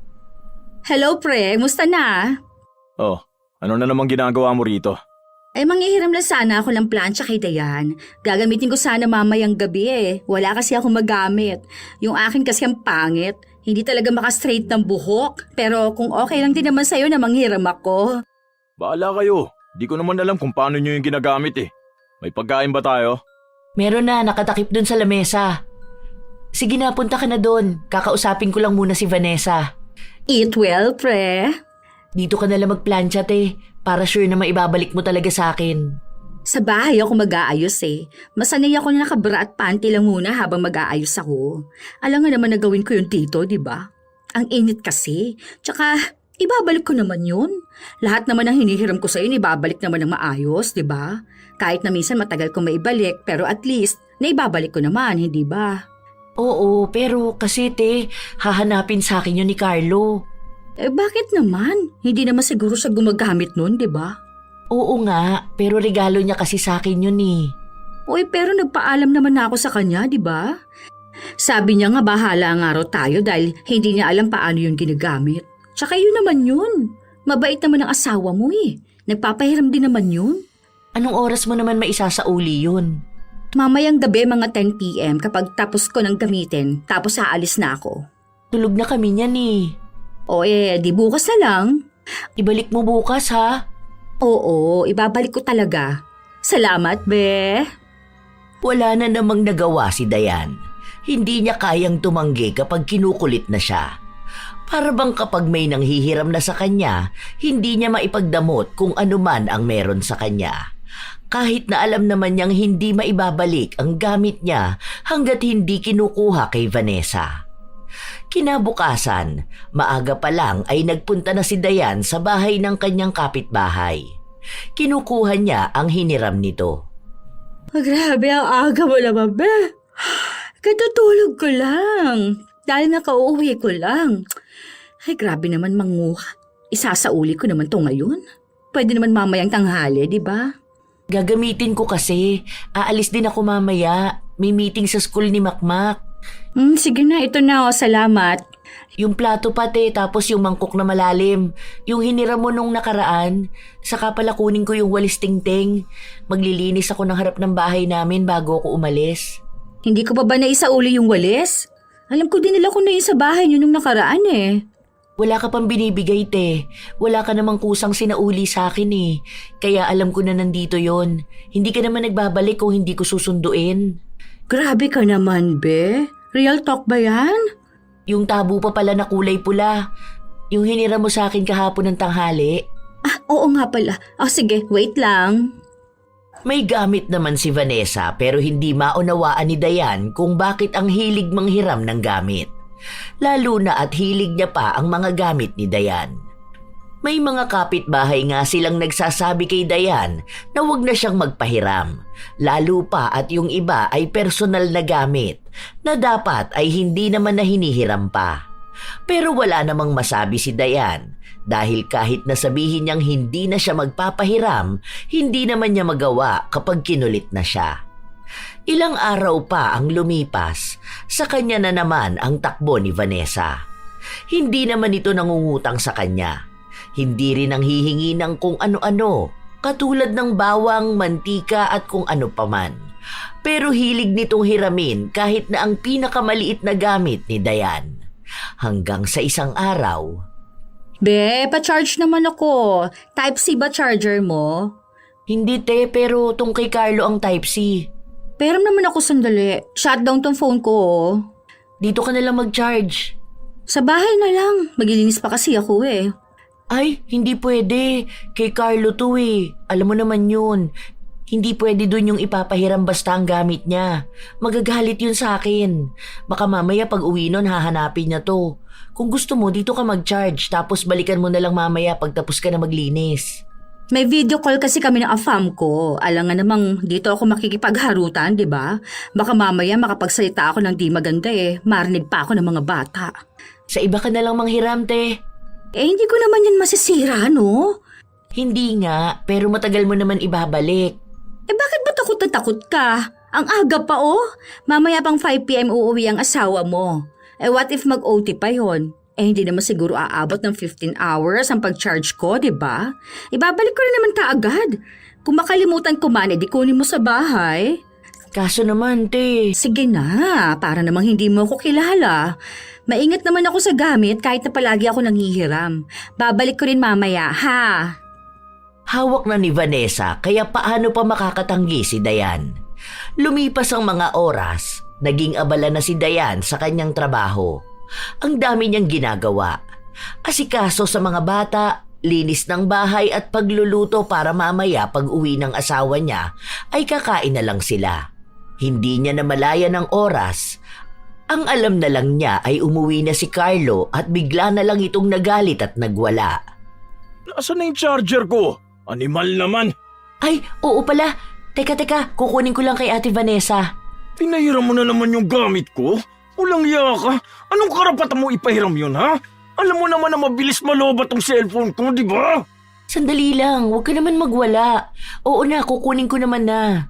Speaker 2: Hello, pre. Musta na?
Speaker 3: Oh, ano na namang ginagawa mo rito?
Speaker 2: Ay, manghihiram lang sana ako ng plancha kay Dayan. Gagamitin ko sana mamayang gabi eh. Wala kasi ako magamit. Yung akin kasi ang pangit. Hindi talaga makastraight ng buhok. Pero kung okay lang din naman sa'yo na manghiram ako.
Speaker 3: Bahala kayo. Di ko naman alam kung paano nyo yung ginagamit eh. May pagkain ba tayo?
Speaker 1: Meron na, nakatakip dun sa lamesa. Sige na, punta ka na dun. Kakausapin ko lang muna si Vanessa.
Speaker 2: Eat well, pre.
Speaker 1: Dito ka nalang magplansya, te. Para sure na maibabalik mo talaga sa akin.
Speaker 2: Sa bahay ako mag-aayos eh. Masanay ako na nakabra at panty lang muna habang mag-aayos ako. Alam nga naman na gawin ko yung dito, di ba? Ang init kasi. Tsaka, ibabalik ko naman yun. Lahat naman ng hinihiram ko sa'yo, ibabalik naman ng maayos, di ba? Kahit na minsan matagal ko maibalik, pero at least, naibabalik ko naman, hindi ba?
Speaker 1: Oo, pero kasi te, hahanapin sa akin yun ni Carlo.
Speaker 2: Eh bakit naman? Hindi naman siguro siya gumagamit nun, di ba?
Speaker 1: Oo nga, pero regalo niya kasi sa akin yun eh.
Speaker 2: Uy, pero nagpaalam naman na ako sa kanya, di ba? Sabi niya nga bahala nga raw tayo dahil hindi niya alam paano yun ginagamit. Tsaka yun naman yun. Mabait naman ang asawa mo eh. Nagpapahiram din naman yun.
Speaker 1: Anong oras mo naman maisasauli yun?
Speaker 2: Mamayang gabi mga 10 p.m. kapag tapos ko nang gamitin, tapos aalis na ako.
Speaker 1: Tulog na kami niyan eh.
Speaker 2: O di bukas na lang.
Speaker 1: Ibalik mo bukas ha?
Speaker 2: Oo, ibabalik ko talaga. Salamat, be.
Speaker 1: Wala na namang nagawa si Dayan. Hindi niya kayang tumanggi kapag kinukulit na siya. Para bang kapag may nanghihiram na sa kanya, hindi niya maipagdamot kung ano man ang meron sa kanya. Kahit na alam naman niyang hindi maibabalik ang gamit niya hanggat hindi kinukuha kay Vanessa. Kinabukasan, maaga pa lang ay nagpunta na si Dayan sa bahay ng kanyang kapitbahay. Kinukuha niya ang hiniram nito.
Speaker 2: Grabe ang aga mo naman, be. Katutulog ko lang. Dahil nakauwi ko lang. Ay, grabe naman manguha. Isasauli ko naman to ngayon. Pwede naman mamayang tanghali, di ba?
Speaker 1: Gagamitin ko kasi. Aalis din ako mamaya. May meeting sa school ni Makmak.
Speaker 2: Sige na, ito na salamat.
Speaker 1: Yung plato pati tapos yung mangkok na malalim. Yung hiniram mo nung nakaraan. Saka pala kunin ko yung walis tingting. Maglilinis ako ng harap ng bahay namin bago ako umalis.
Speaker 2: Hindi ko pa ba naisauli yung walis? Alam ko din nila kung na sa bahay nyo nung nakaraan eh.
Speaker 1: Wala ka pang binibigay, te. Wala ka namang kusang sinauli sa akin eh. Kaya alam ko na nandito yon. Hindi ka naman nagbabalik kung hindi ko susunduin.
Speaker 2: Grabe ka naman, be. Real talk ba yan?
Speaker 1: Yung tabo pa pala na kulay pula. Yung hiniram mo sa akin kahapon ng tanghali.
Speaker 2: Oo nga pala. Sige, wait lang.
Speaker 1: May gamit naman si Vanessa pero hindi maunawaan ni Dayan kung bakit ang hilig manghiram ng gamit. Lalo na at hilig niya pa ang mga gamit ni Dayan. May mga kapitbahay nga silang nagsasabi kay Dayan na wag na siyang magpahiram. Lalo pa at yung iba ay personal na gamit na dapat ay hindi naman na hinihiram pa. Pero wala namang masabi si Dayan dahil kahit nasabihin niyang hindi na siya magpapahiram, hindi naman niya magawa kapag kinulit na siya. Ilang araw pa ang lumipas, sa kanya na naman ang takbo ni Vanessa. Hindi naman ito nangungutang sa kanya. Hindi rin ang hihingi ng kung ano-ano, katulad ng bawang, mantika at kung ano paman. Pero hilig nitong hiramin kahit na ang pinakamaliit na gamit ni Dayan. Hanggang sa isang araw,
Speaker 2: Be, pa-charge naman ako. Type-C ba charger mo?
Speaker 1: hindi te, pero tong kay Carlo ang Type-C.
Speaker 2: Pero naman ako sandali. Shutdown tong phone ko.
Speaker 1: Dito ka nalang mag-charge.
Speaker 2: Sa bahay na lang. Maglilinis pa kasi ako eh.
Speaker 1: Ay, hindi pwede. Kay Carlo to eh. Alam mo naman yun. Hindi pwede dun yung ipapahiram basta ang gamit niya. Magagalit yun sa akin. Baka mamaya pag uwi nun hahanapin niya to. Kung gusto mo, dito ka mag-charge tapos balikan mo na lang mamaya pag tapos ka na maglinis.
Speaker 2: May video call kasi kami ng afam ko. Alam nga namang dito ako makikipagharutan, di ba? Baka mamaya makapagsalita ako ng di maganda Marinig pa ako ng mga bata.
Speaker 1: Sa iba ka na lang manghiram, te.
Speaker 2: Hindi ko naman yan masisira, no?
Speaker 1: Hindi nga, pero matagal mo naman ibabalik.
Speaker 2: Bakit ba takot na takot ka? Ang aga pa, Mamaya pang 5 p.m. uuwi ang asawa mo. What if mag-OT pa yon? Hindi naman siguro aabot ng 15 hours ang pag-charge ko, di ba? Ibabalik ko rin naman kaagad. Kung makalimutan ko man, di kunin mo sa bahay.
Speaker 1: Kaso naman, te.
Speaker 2: Sige na, para namang hindi mo ako kilala. Maingat naman ako sa gamit kahit na palagi ako nanghihiram. Babalik ko rin mamaya, ha?
Speaker 1: Hawak na ni Vanessa, kaya paano pa makakatanggi si Dayan? Lumipas ang mga oras, naging abala na si Dayan sa kanyang trabaho. Ang dami niyang ginagawa. Asikaso sa mga bata, linis ng bahay at pagluluto para mamaya pag uwi ng asawa niya ay kakain na lang sila. Hindi niya namalayan ng oras. Ang alam na lang niya ay umuwi na si Carlo at bigla na lang itong nagalit at nagwala.
Speaker 3: Nasaan na yung charger ko? Animal naman.
Speaker 1: Ay, oo pala. Teka, kukunin ko lang kay Ate Vanessa.
Speaker 3: Pinahiram mo na naman yung gamit ko? Walang iya ka. Anong karapatan mo ipahiram yun, ha? Alam mo naman na mabilis malobat tong cellphone ko, di ba?
Speaker 1: Sandali lang, huwag ka naman magwala. Oo na, kukunin ko naman na.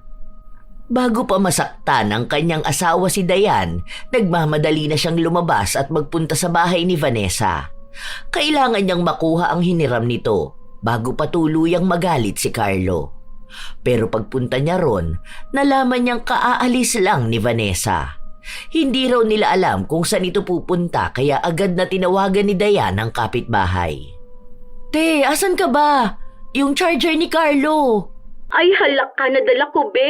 Speaker 1: Bago pa masaktan ang kanyang asawa si Dayan, nagmamadali na siyang lumabas at magpunta sa bahay ni Vanessa. Kailangan niyang makuha ang hiniram nito bago pa tuluyang magalit si Carlo. Pero pagpunta niya ron, nalaman niyang kaaalis lang ni Vanessa. Hindi raw nila alam kung saan ito pupunta kaya agad na tinawagan ni Dayan ang kapitbahay. Te, asan ka ba? Yung charger ni Carlo.
Speaker 2: Ay, halak ka, nadala ko, be.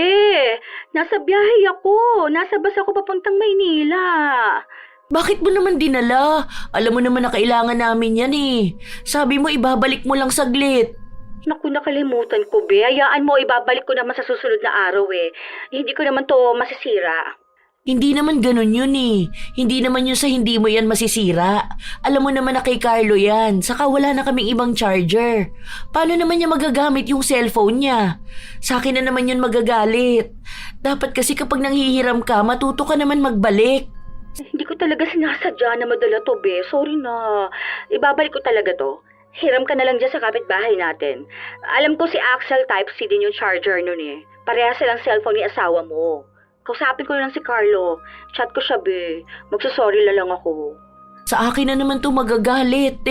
Speaker 2: Nasa biyahe ako. Nasa bus ako papuntang Maynila.
Speaker 1: Bakit mo naman dinala? Alam mo naman na kailangan namin yan Sabi mo ibabalik mo lang saglit.
Speaker 2: Naku, nakalimutan ko, be. Hayaan mo, ibabalik ko naman sa susunod na araw Hindi ko naman to masisira.
Speaker 1: Hindi naman ganun yun Hindi naman yun sa hindi mo yan masisira. Alam mo naman na kay Carlo yan. Saka wala na kaming ibang charger. Paano naman niya magagamit yung cellphone niya? Sa akin na naman yun magagalit. Dapat kasi kapag nanghihiram ka, matuto ka naman magbalik.
Speaker 2: Hindi ko talaga sinasadya na madala to, be. Sorry na. Ibabalik ko talaga to. Hiram ka na lang dyan sa kapitbahay natin. Alam ko si Axel Type-C din yung charger nun Pareha silang cellphone ni asawa mo. Kausapin ko lang si Carlo. Chat ko siya, be. Magsasorry na lang ako.
Speaker 1: Sa akin na naman to magagalit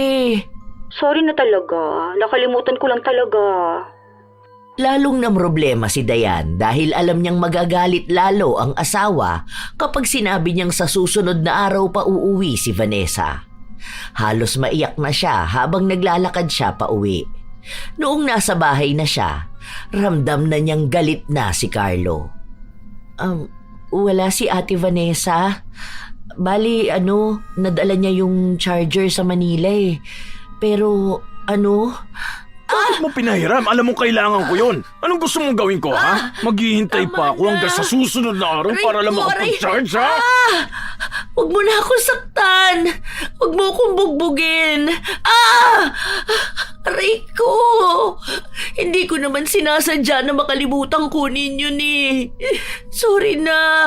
Speaker 2: Sorry na talaga. Nakalimutan ko lang talaga.
Speaker 1: Lalong namroblema si Dayan dahil alam niyang magagalit lalo ang asawa kapag sinabi niyang sa susunod na araw pa uuwi si Vanessa. Halos maiyak na siya habang naglalakad siya pa uwi. Noong nasa bahay na siya, ramdam na niyang galit na si Carlo. Wala si Ate Vanessa. Bali, nadala niya yung charger sa Manila Pero,
Speaker 3: Bakit mo pinahiram? Alam mo kailangan ko yun. Anong gusto mong gawin ko, ha? Maghihintay pa ako hanggang sa susunod na araw para lang makapag-charge, ha?
Speaker 1: Huwag mo na akong saktan! Huwag mo akong bugbugin! Aray ko! Hindi ko naman sinasadya na makalimutan kunin yun Sorry na!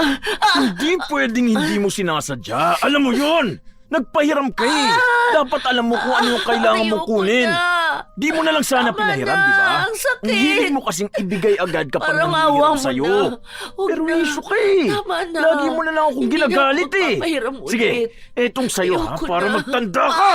Speaker 3: Hindi pwedeng hindi mo sinasadya. Alam mo yun! Nagpahiram ka Dapat alam mo kung ano yung kailangan mong kunin. Di mo na lang sana pinahiram, di ba?
Speaker 1: Ang sakit!
Speaker 3: Ang hiling mo kasing ibigay agad kapag
Speaker 1: Parang awa
Speaker 3: nangihiram
Speaker 1: mo
Speaker 3: sa'yo.
Speaker 1: na. Huwag
Speaker 3: Pero
Speaker 1: na.
Speaker 3: iso ka
Speaker 1: Tama na.
Speaker 3: Lagi mo na lang akong
Speaker 1: Hindi
Speaker 3: ginagalit
Speaker 1: na ako magpapahiram ulit.
Speaker 3: Sige, etong sa'yo
Speaker 1: Ayoko
Speaker 3: para
Speaker 1: na.
Speaker 3: magtanda ka.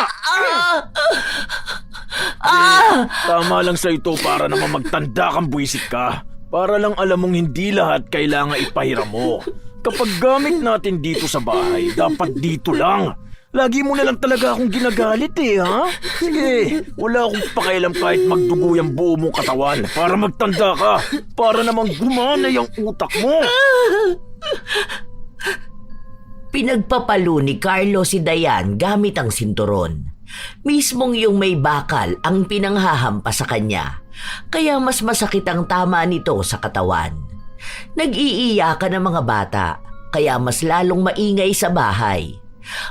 Speaker 3: Tama lang sa ito para naman magtanda kang buwisit ka. Para lang alam mong hindi lahat kailangan ipahiram mo. Kapag gamit natin dito sa bahay, dapat dito lang. Lagi mo na lang talaga akong ginagalit ha? Sige, wala akong pakialam kahit magdugo yung buo mong katawan para magtanda ka. Para namang gumana yung utak mo.
Speaker 1: Pinagpapalo ni Carlo si Dayan gamit ang sinturon. Mismong yung may bakal ang pinanghahampas sa kanya. Kaya mas masakit ang tama nito sa katawan. Nag-iiyakan ang mga bata, kaya mas lalong maingay sa bahay.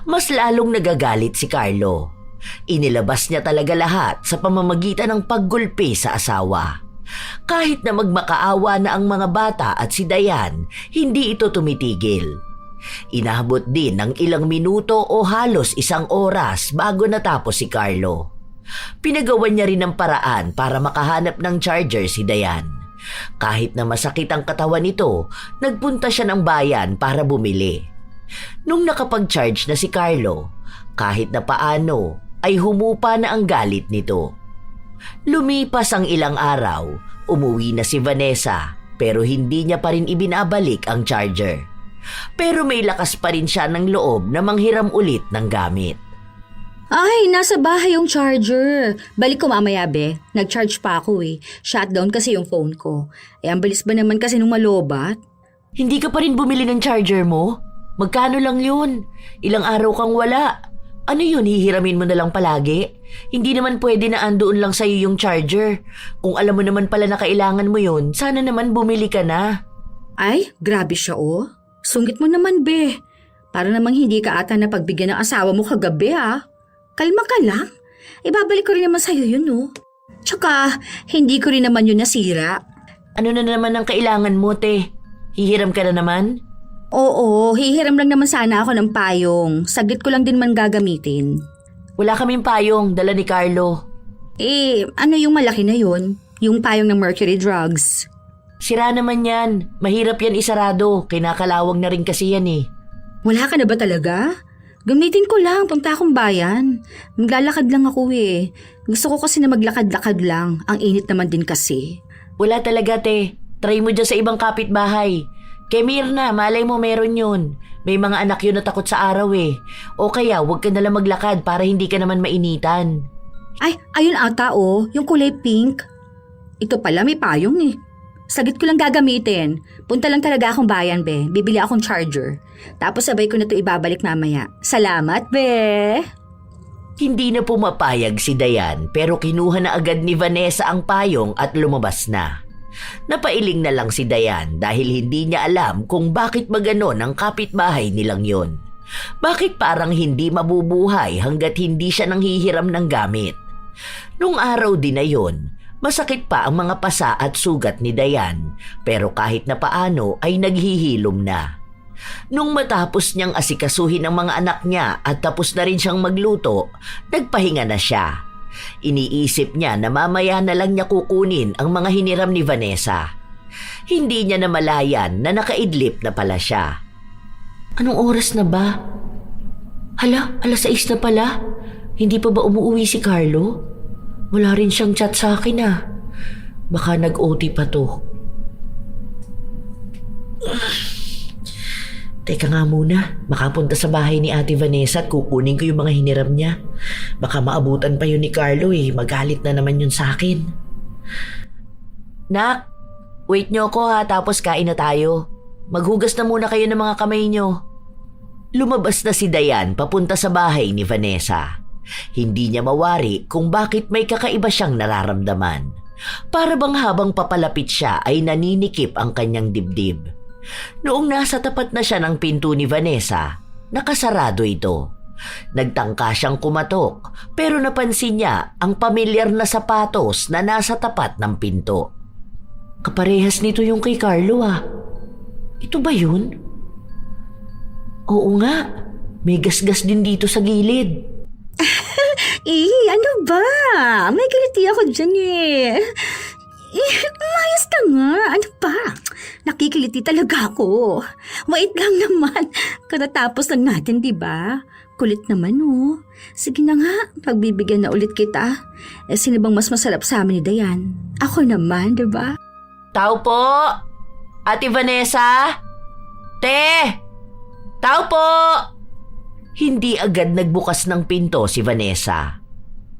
Speaker 1: Mas lalong nagagalit si Carlo. Inilabas niya talaga lahat sa pamamagitan ng paggulpi sa asawa. Kahit na magmakaawa na ang mga bata at si Dayan, hindi ito tumitigil. Inaabot din ng ilang minuto o halos 1 oras bago natapos si Carlo. Pinagawan niya rin ng paraan para makahanap ng charger si Dayan. Kahit na masakit ang katawan nito, nagpunta siya ng bayan para bumili. Nung nakapag-charge na si Carlo, kahit na paano ay humupa na ang galit nito. Lumipas ang ilang araw, umuwi na si Vanessa pero hindi niya pa rin ibinabalik ang charger. Pero may lakas pa rin siya ng loob na manghiram ulit ng gamit.
Speaker 2: Ay, nasa bahay yung charger. Balik ko mamaya, be. Nag-charge pa ako eh. Shutdown kasi yung phone ko. Ang bilis ba naman kasi nung malobat?
Speaker 1: Hindi ka pa rin bumili ng charger mo? Magkano lang yun? Ilang araw kang wala. Ano yun, hihiramin mo na lang palagi? Hindi naman pwede na andoon lang sa'yo yung charger. Kung alam mo naman pala na kailangan mo yun, sana naman bumili ka na.
Speaker 2: Ay, grabe siya oh. Sungit mo naman, be. Para namang hindi ka ata na pagbigyan ng asawa mo kagabi ah. Kalma ka lang. Ibabalik ko rin naman sa'yo yun, no? Tsaka, hindi ko rin naman yun nasira.
Speaker 1: Ano na naman ang kailangan mo, te? Hihiram ka na naman?
Speaker 2: Oo, hihiram lang naman sana ako ng payong. Saglit ko lang din man gagamitin.
Speaker 1: Wala kaming payong, dala ni Carlo.
Speaker 2: Ano yung malaki na yun? Yung payong ng Mercury Drugs.
Speaker 1: Sira naman yan. Mahirap yan isarado. Kinakalawang na rin kasi yan eh.
Speaker 2: Wala ka na ba talaga? Gamitin ko lang, punta akong bayan. Maglalakad lang ako eh. Gusto ko kasi na maglakad-lakad lang. Ang init naman din kasi.
Speaker 1: Wala talaga, te. Try mo dyan sa ibang kapitbahay. Kay Mirna, malay mo meron yun. May mga anak yun na takot sa araw eh. O kaya, huwag ka nalang maglakad para hindi ka naman mainitan.
Speaker 2: Ay, ayun ata oh, yung kulay pink. Ito pala, may payong eh. Saglit ko lang gagamitin. Punta lang talaga akong bayan, be. Bibili akong charger. Tapos sabay ko na ito ibabalik mamaya. Salamat, be!
Speaker 1: Hindi na pumapayag si Dayan pero kinuha na agad ni Vanessa ang payong at lumabas na. Napailing na lang si Dayan dahil hindi niya alam kung bakit ba ganon ang kapitbahay nilang yon. Bakit parang hindi mabubuhay hanggat hindi siya nanghihiram ng gamit. Nung araw din na yon, masakit pa ang mga pasa at sugat ni Dayan pero kahit na paano ay naghihilom na. Nung matapos niyang asikasuhin ang mga anak niya at tapos na rin siyang magluto, nagpahinga na siya. Iniisip niya na mamaya na lang niya kukunin ang mga hiniram ni Vanessa. Hindi niya namalayan na nakaidlip na pala siya. Anong oras na ba? Hala, 6:00 na pala. Hindi pa ba umuwi si Carlo? Wala rin siyang chat sa akin ah. Baka nag-OT pa to. Teka nga muna, makapunta sa bahay ni Ate Vanessa at kukunin ko yung mga hiniram niya. Baka maabutan pa yun ni Carlo eh, magalit na naman yun sa akin. Nak, wait nyo ako ha, tapos kain na tayo. Maghugas na muna kayo ng mga kamay nyo. Lumabas na si Dayan papunta sa bahay ni Vanessa. Hindi niya mawari kung bakit may kakaiba siyang nararamdaman. Para bang habang papalapit siya ay naninikip ang kanyang dibdib. Noong nasa tapat na siya ng pinto ni Vanessa, nakasarado ito. Nagtangka siyang kumatok pero napansin niya ang pamilyar na sapatos na nasa tapat ng pinto. Kaparehas nito yung kay Carlo ah. Ito ba yun? Oo nga, may gasgas din dito sa gilid.
Speaker 2: Ano ba? May kiliti ako dyan eh. Mayos ka nga. Ano ba? Nakikiliti talaga ako. Wait lang naman. Katatapos lang natin, di ba? Kulit naman, oh. Sige na nga, pagbibigyan na ulit kita. Sino bang mas masarap sa amin ni Dayan? Ako naman, di ba?
Speaker 1: Tao po! Ate Vanessa! Te! Tao po! Hindi agad nagbukas ng pinto si Vanessa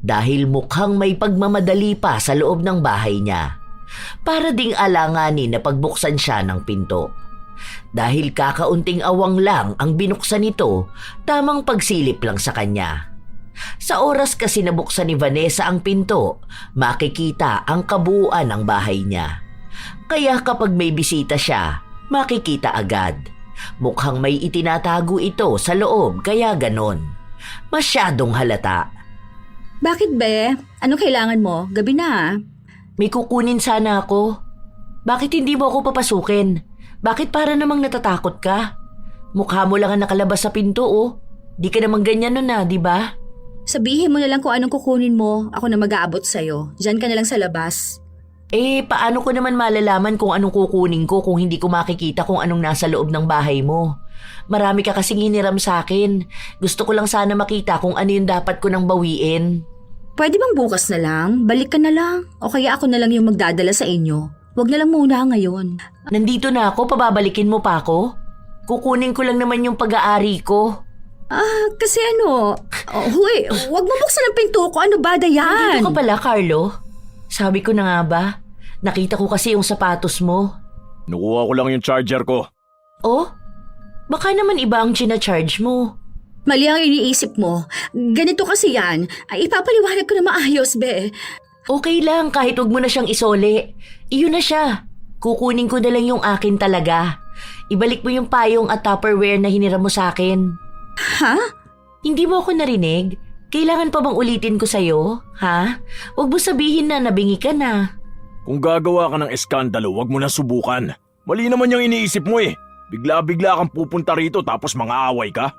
Speaker 1: dahil mukhang may pagmamadali pa sa loob ng bahay niya. Para ding alanganin na pagbuksan siya ng pinto. Dahil kakaunting awang lang ang binuksan nito, tamang pagsilip lang sa kanya. Sa oras kasi nabuksan ni Vanessa ang pinto, makikita ang kabuuan ng bahay niya. Kaya kapag may bisita siya, makikita agad. Mukhang may itinatago ito sa loob kaya ganon. Masyadong halata.
Speaker 2: Bakit be? Anong kailangan mo? Gabi na.
Speaker 1: May kukunin sana ako. Bakit hindi mo ako papasukin? Bakit para namang natatakot ka? Mukha mo lang ang nakalabas sa pinto oh. Di ka naman ganyan nun di ba?
Speaker 2: Sabihin mo na lang kung anong kukunin mo. Ako na mag-aabot sa'yo. Diyan ka na lang sa labas.
Speaker 1: Paano ko naman malalaman kung anong kukunin ko kung hindi ko makikita kung anong nasa loob ng bahay mo? Marami ka kasing hiniram sa akin. Gusto ko lang sana makita kung ano yung dapat ko nang bawiin.
Speaker 2: Pwede bang bukas na lang? Balik ka na lang. O kaya ako na lang yung magdadala sa inyo. Huwag na lang muna ngayon.
Speaker 1: Nandito na ako, pababalikin mo pa ako? Kukunin ko lang naman yung pag-aari ko.
Speaker 2: Kasi huy, huwag mo buksan ang pinto ko. Ano ba, Dayan?
Speaker 1: Nandito ka pala, Carlo. Sabi ko na nga ba? Nakita ko kasi yung sapatos mo.
Speaker 3: Nakuha ko lang yung charger ko.
Speaker 1: Oh? Baka naman iba ang charge mo.
Speaker 2: Mali ang iniisip mo. Ganito kasi yan. Ay, ipapaliwanag ko na maayos, be.
Speaker 1: Okay lang, kahit wag mo na siyang isole. Iyon na siya. Kukunin ko na lang yung akin talaga. Ibalik mo yung payong at Tupperware na hiniram mo sa akin.
Speaker 2: Ha?
Speaker 1: Hindi mo ako narinig? Kailangan pa bang ulitin ko sa'yo? Ha? Huwag mo sabihin na nabingi ka na.
Speaker 3: Kung gagawa ka ng eskandalo, wag mo na subukan. Mali naman yung iniisip mo eh. Bigla-bigla kang pupunta rito tapos mang-aaway ka.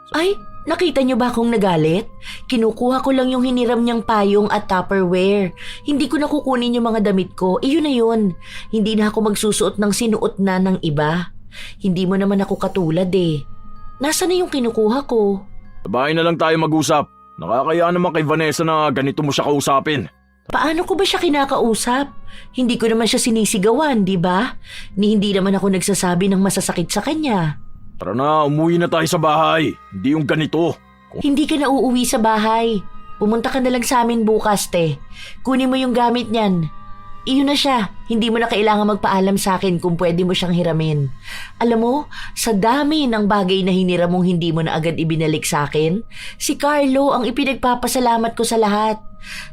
Speaker 1: Ay, nakita niyo ba akong nagalit? Kinukuha ko lang yung hiniram niyang payong at Tupperware. Hindi ko na kukunin yung mga damit ko. Iyon na yun. Hindi na ako magsusuot ng sinuot na ng iba. Hindi mo naman ako katulad eh. Nasaan na yung kinukuha ko?
Speaker 3: Sa bahay na lang tayo mag-usap. Nakakaya naman kay Vanessa na ganito mo siya kausapin.
Speaker 1: Paano ko ba siya kinakausap? Hindi ko naman siya sinisigawan, di ba? Hindi naman ako nagsasabi ng masasakit sa kanya.
Speaker 3: Tara na, umuwi na tayo sa bahay. Hindi yung ganito.
Speaker 1: Hindi ka na uuwi sa bahay. Pumunta ka na lang sa amin bukas, te. Kunin mo yung gamit niyan. Iyon na siya. Hindi mo na kailangan magpaalam sa akin kung pwede mo siyang hiramin. Alam mo, sa dami ng bagay na hiniram mong hindi mo na agad ibinalik sa akin, si Carlo ang ipinagpapasalamat ko sa lahat.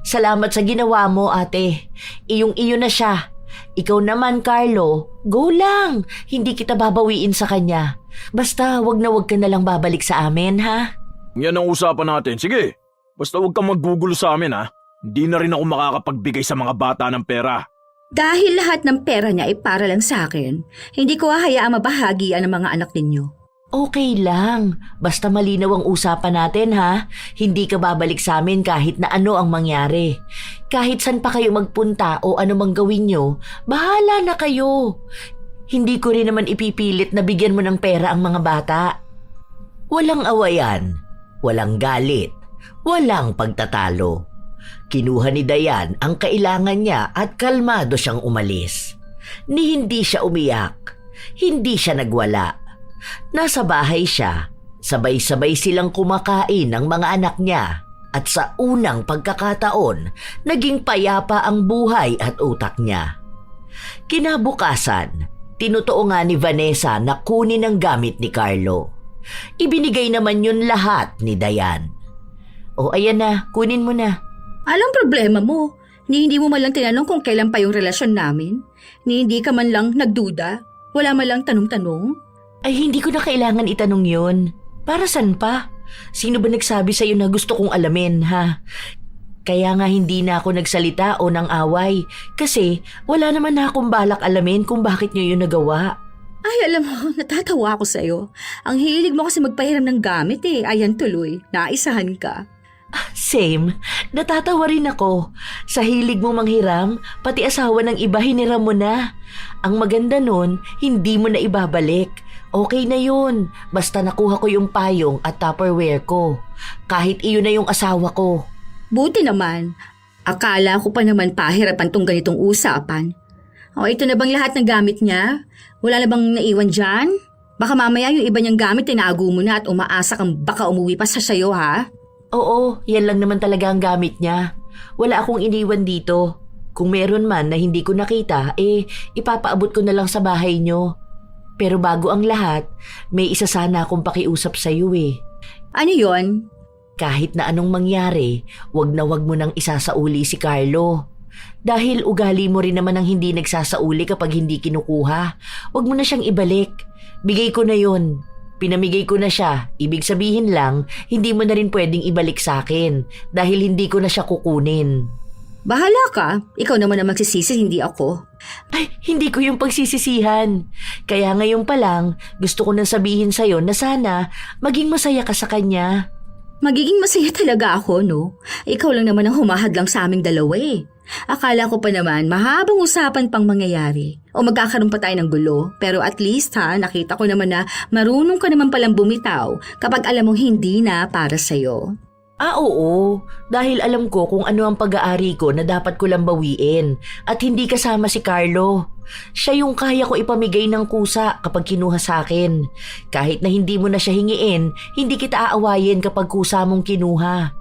Speaker 1: Salamat sa ginawa mo, ate. Iyong-iyo na siya. Ikaw naman, Carlo, go lang. Hindi kita babawiin sa kanya. Basta wag ka na lang babalik sa amin, ha?
Speaker 3: Yan ang usapan natin. Sige, basta huwag kang maggugulo sa amin ha. Hindi na rin ako makakapagbigay sa mga bata ng pera.
Speaker 2: Dahil lahat ng pera niya ay para lang sa akin, hindi ko hahayaang mabahagian ng mga anak ninyo.
Speaker 1: Okay lang. Basta malinaw ang usapan natin, ha? Hindi ka babalik sa amin kahit na ano ang mangyari. Kahit saan pa kayo magpunta o ano mang gawin nyo, bahala na kayo. Hindi ko rin naman ipipilit na bigyan mo ng pera ang mga bata. Walang awayan, walang galit, walang pagtatalo. Kinuha ni Dayan ang kailangan niya at kalmado siyang umalis. Hindi siya umiyak, hindi siya nagwala. Nasa bahay siya, sabay-sabay silang kumakain ng mga anak niya at sa unang pagkakataon, naging payapa ang buhay at utak niya. Kinabukasan, tinutuo nga ni Vanessa na kunin ang gamit ni Carlo. Ibinigay naman yun lahat ni Dayan. O ayan na, kunin mo na.
Speaker 2: Anong problema mo? Hindi mo man lang tinanong kung kailan pa yung relasyon namin? Hindi ka man lang nagduda? Wala man lang tanong-tanong?
Speaker 1: Ay hindi ko na kailangan itanong yun. Para saan pa? Sino ba nagsabi sa'yo na gusto kong alamin, ha? Kaya nga hindi na ako nagsalita o nang away kasi wala naman na akong balak alamin kung bakit niyo yun nagawa.
Speaker 2: Ay, alam mo, natatawa ako sa'yo. Ang hilig mo kasi magpahiram ng gamit eh. Ayan tuloy, naisahan ka.
Speaker 1: Same. Natatawa rin ako. Sa hilig mo manghiram, pati asawa ng iba hiniram mo na. Ang maganda nun, hindi mo na ibabalik. Okay na yun. Basta nakuha ko yung payong at Tupperware ko. Kahit iyon na yung asawa ko.
Speaker 2: Buti naman. Akala ko pa naman pahirapan tong ganitong usapan. O ito na bang lahat ng gamit niya? Wala na bang naiwan dyan? Baka mamaya yung iba niyang gamit tinago mo na at umaasa kang baka umuwi pa sa sayo ha?
Speaker 1: Oo, yan lang naman talaga ang gamit niya. Wala akong iniwan dito. Kung meron man na hindi ko nakita, ipapaabot ko na lang sa bahay niyo. Pero bago ang lahat, may isa sana akong pakiusap sa iyo eh.
Speaker 2: Ano yon?
Speaker 1: Kahit na anong mangyari, wag na wag mo nang isasauli si Carlo. Dahil ugali mo rin naman ang hindi nagsasauli kapag hindi kinukuha. Wag mo na siyang ibalik. Bigay ko na yon. Pinamigay ko na siya. Ibig sabihin lang, hindi mo na rin pwedeng ibalik sa akin dahil hindi ko na siya kukunin.
Speaker 2: Bahala ka. Ikaw naman ang magsisisi, hindi ako.
Speaker 1: Ay, hindi ko yung pagsisisihan. Kaya ngayon pa lang, gusto ko nang sabihin sa'yo na sana maging masaya ka sa kanya.
Speaker 2: Magiging masaya talaga ako, no? Ikaw lang naman ang humahadlang sa aming dalawa eh. Akala ko pa naman mahabang usapan pang mangyayari o magkakaroon pa tayo ng gulo. Pero at least nakita ko naman na marunong ka naman palang bumitaw kapag alam mong hindi na para sa'yo.
Speaker 1: Oo. Dahil alam ko kung ano ang pag-aari ko na dapat ko lang bawiin at hindi kasama si Carlo. Siya yung kaya ko ipamigay ng kusa kapag kinuha sa akin. Kahit na hindi mo na siya hingiin, hindi kita aawayin kapag kusa mong kinuha.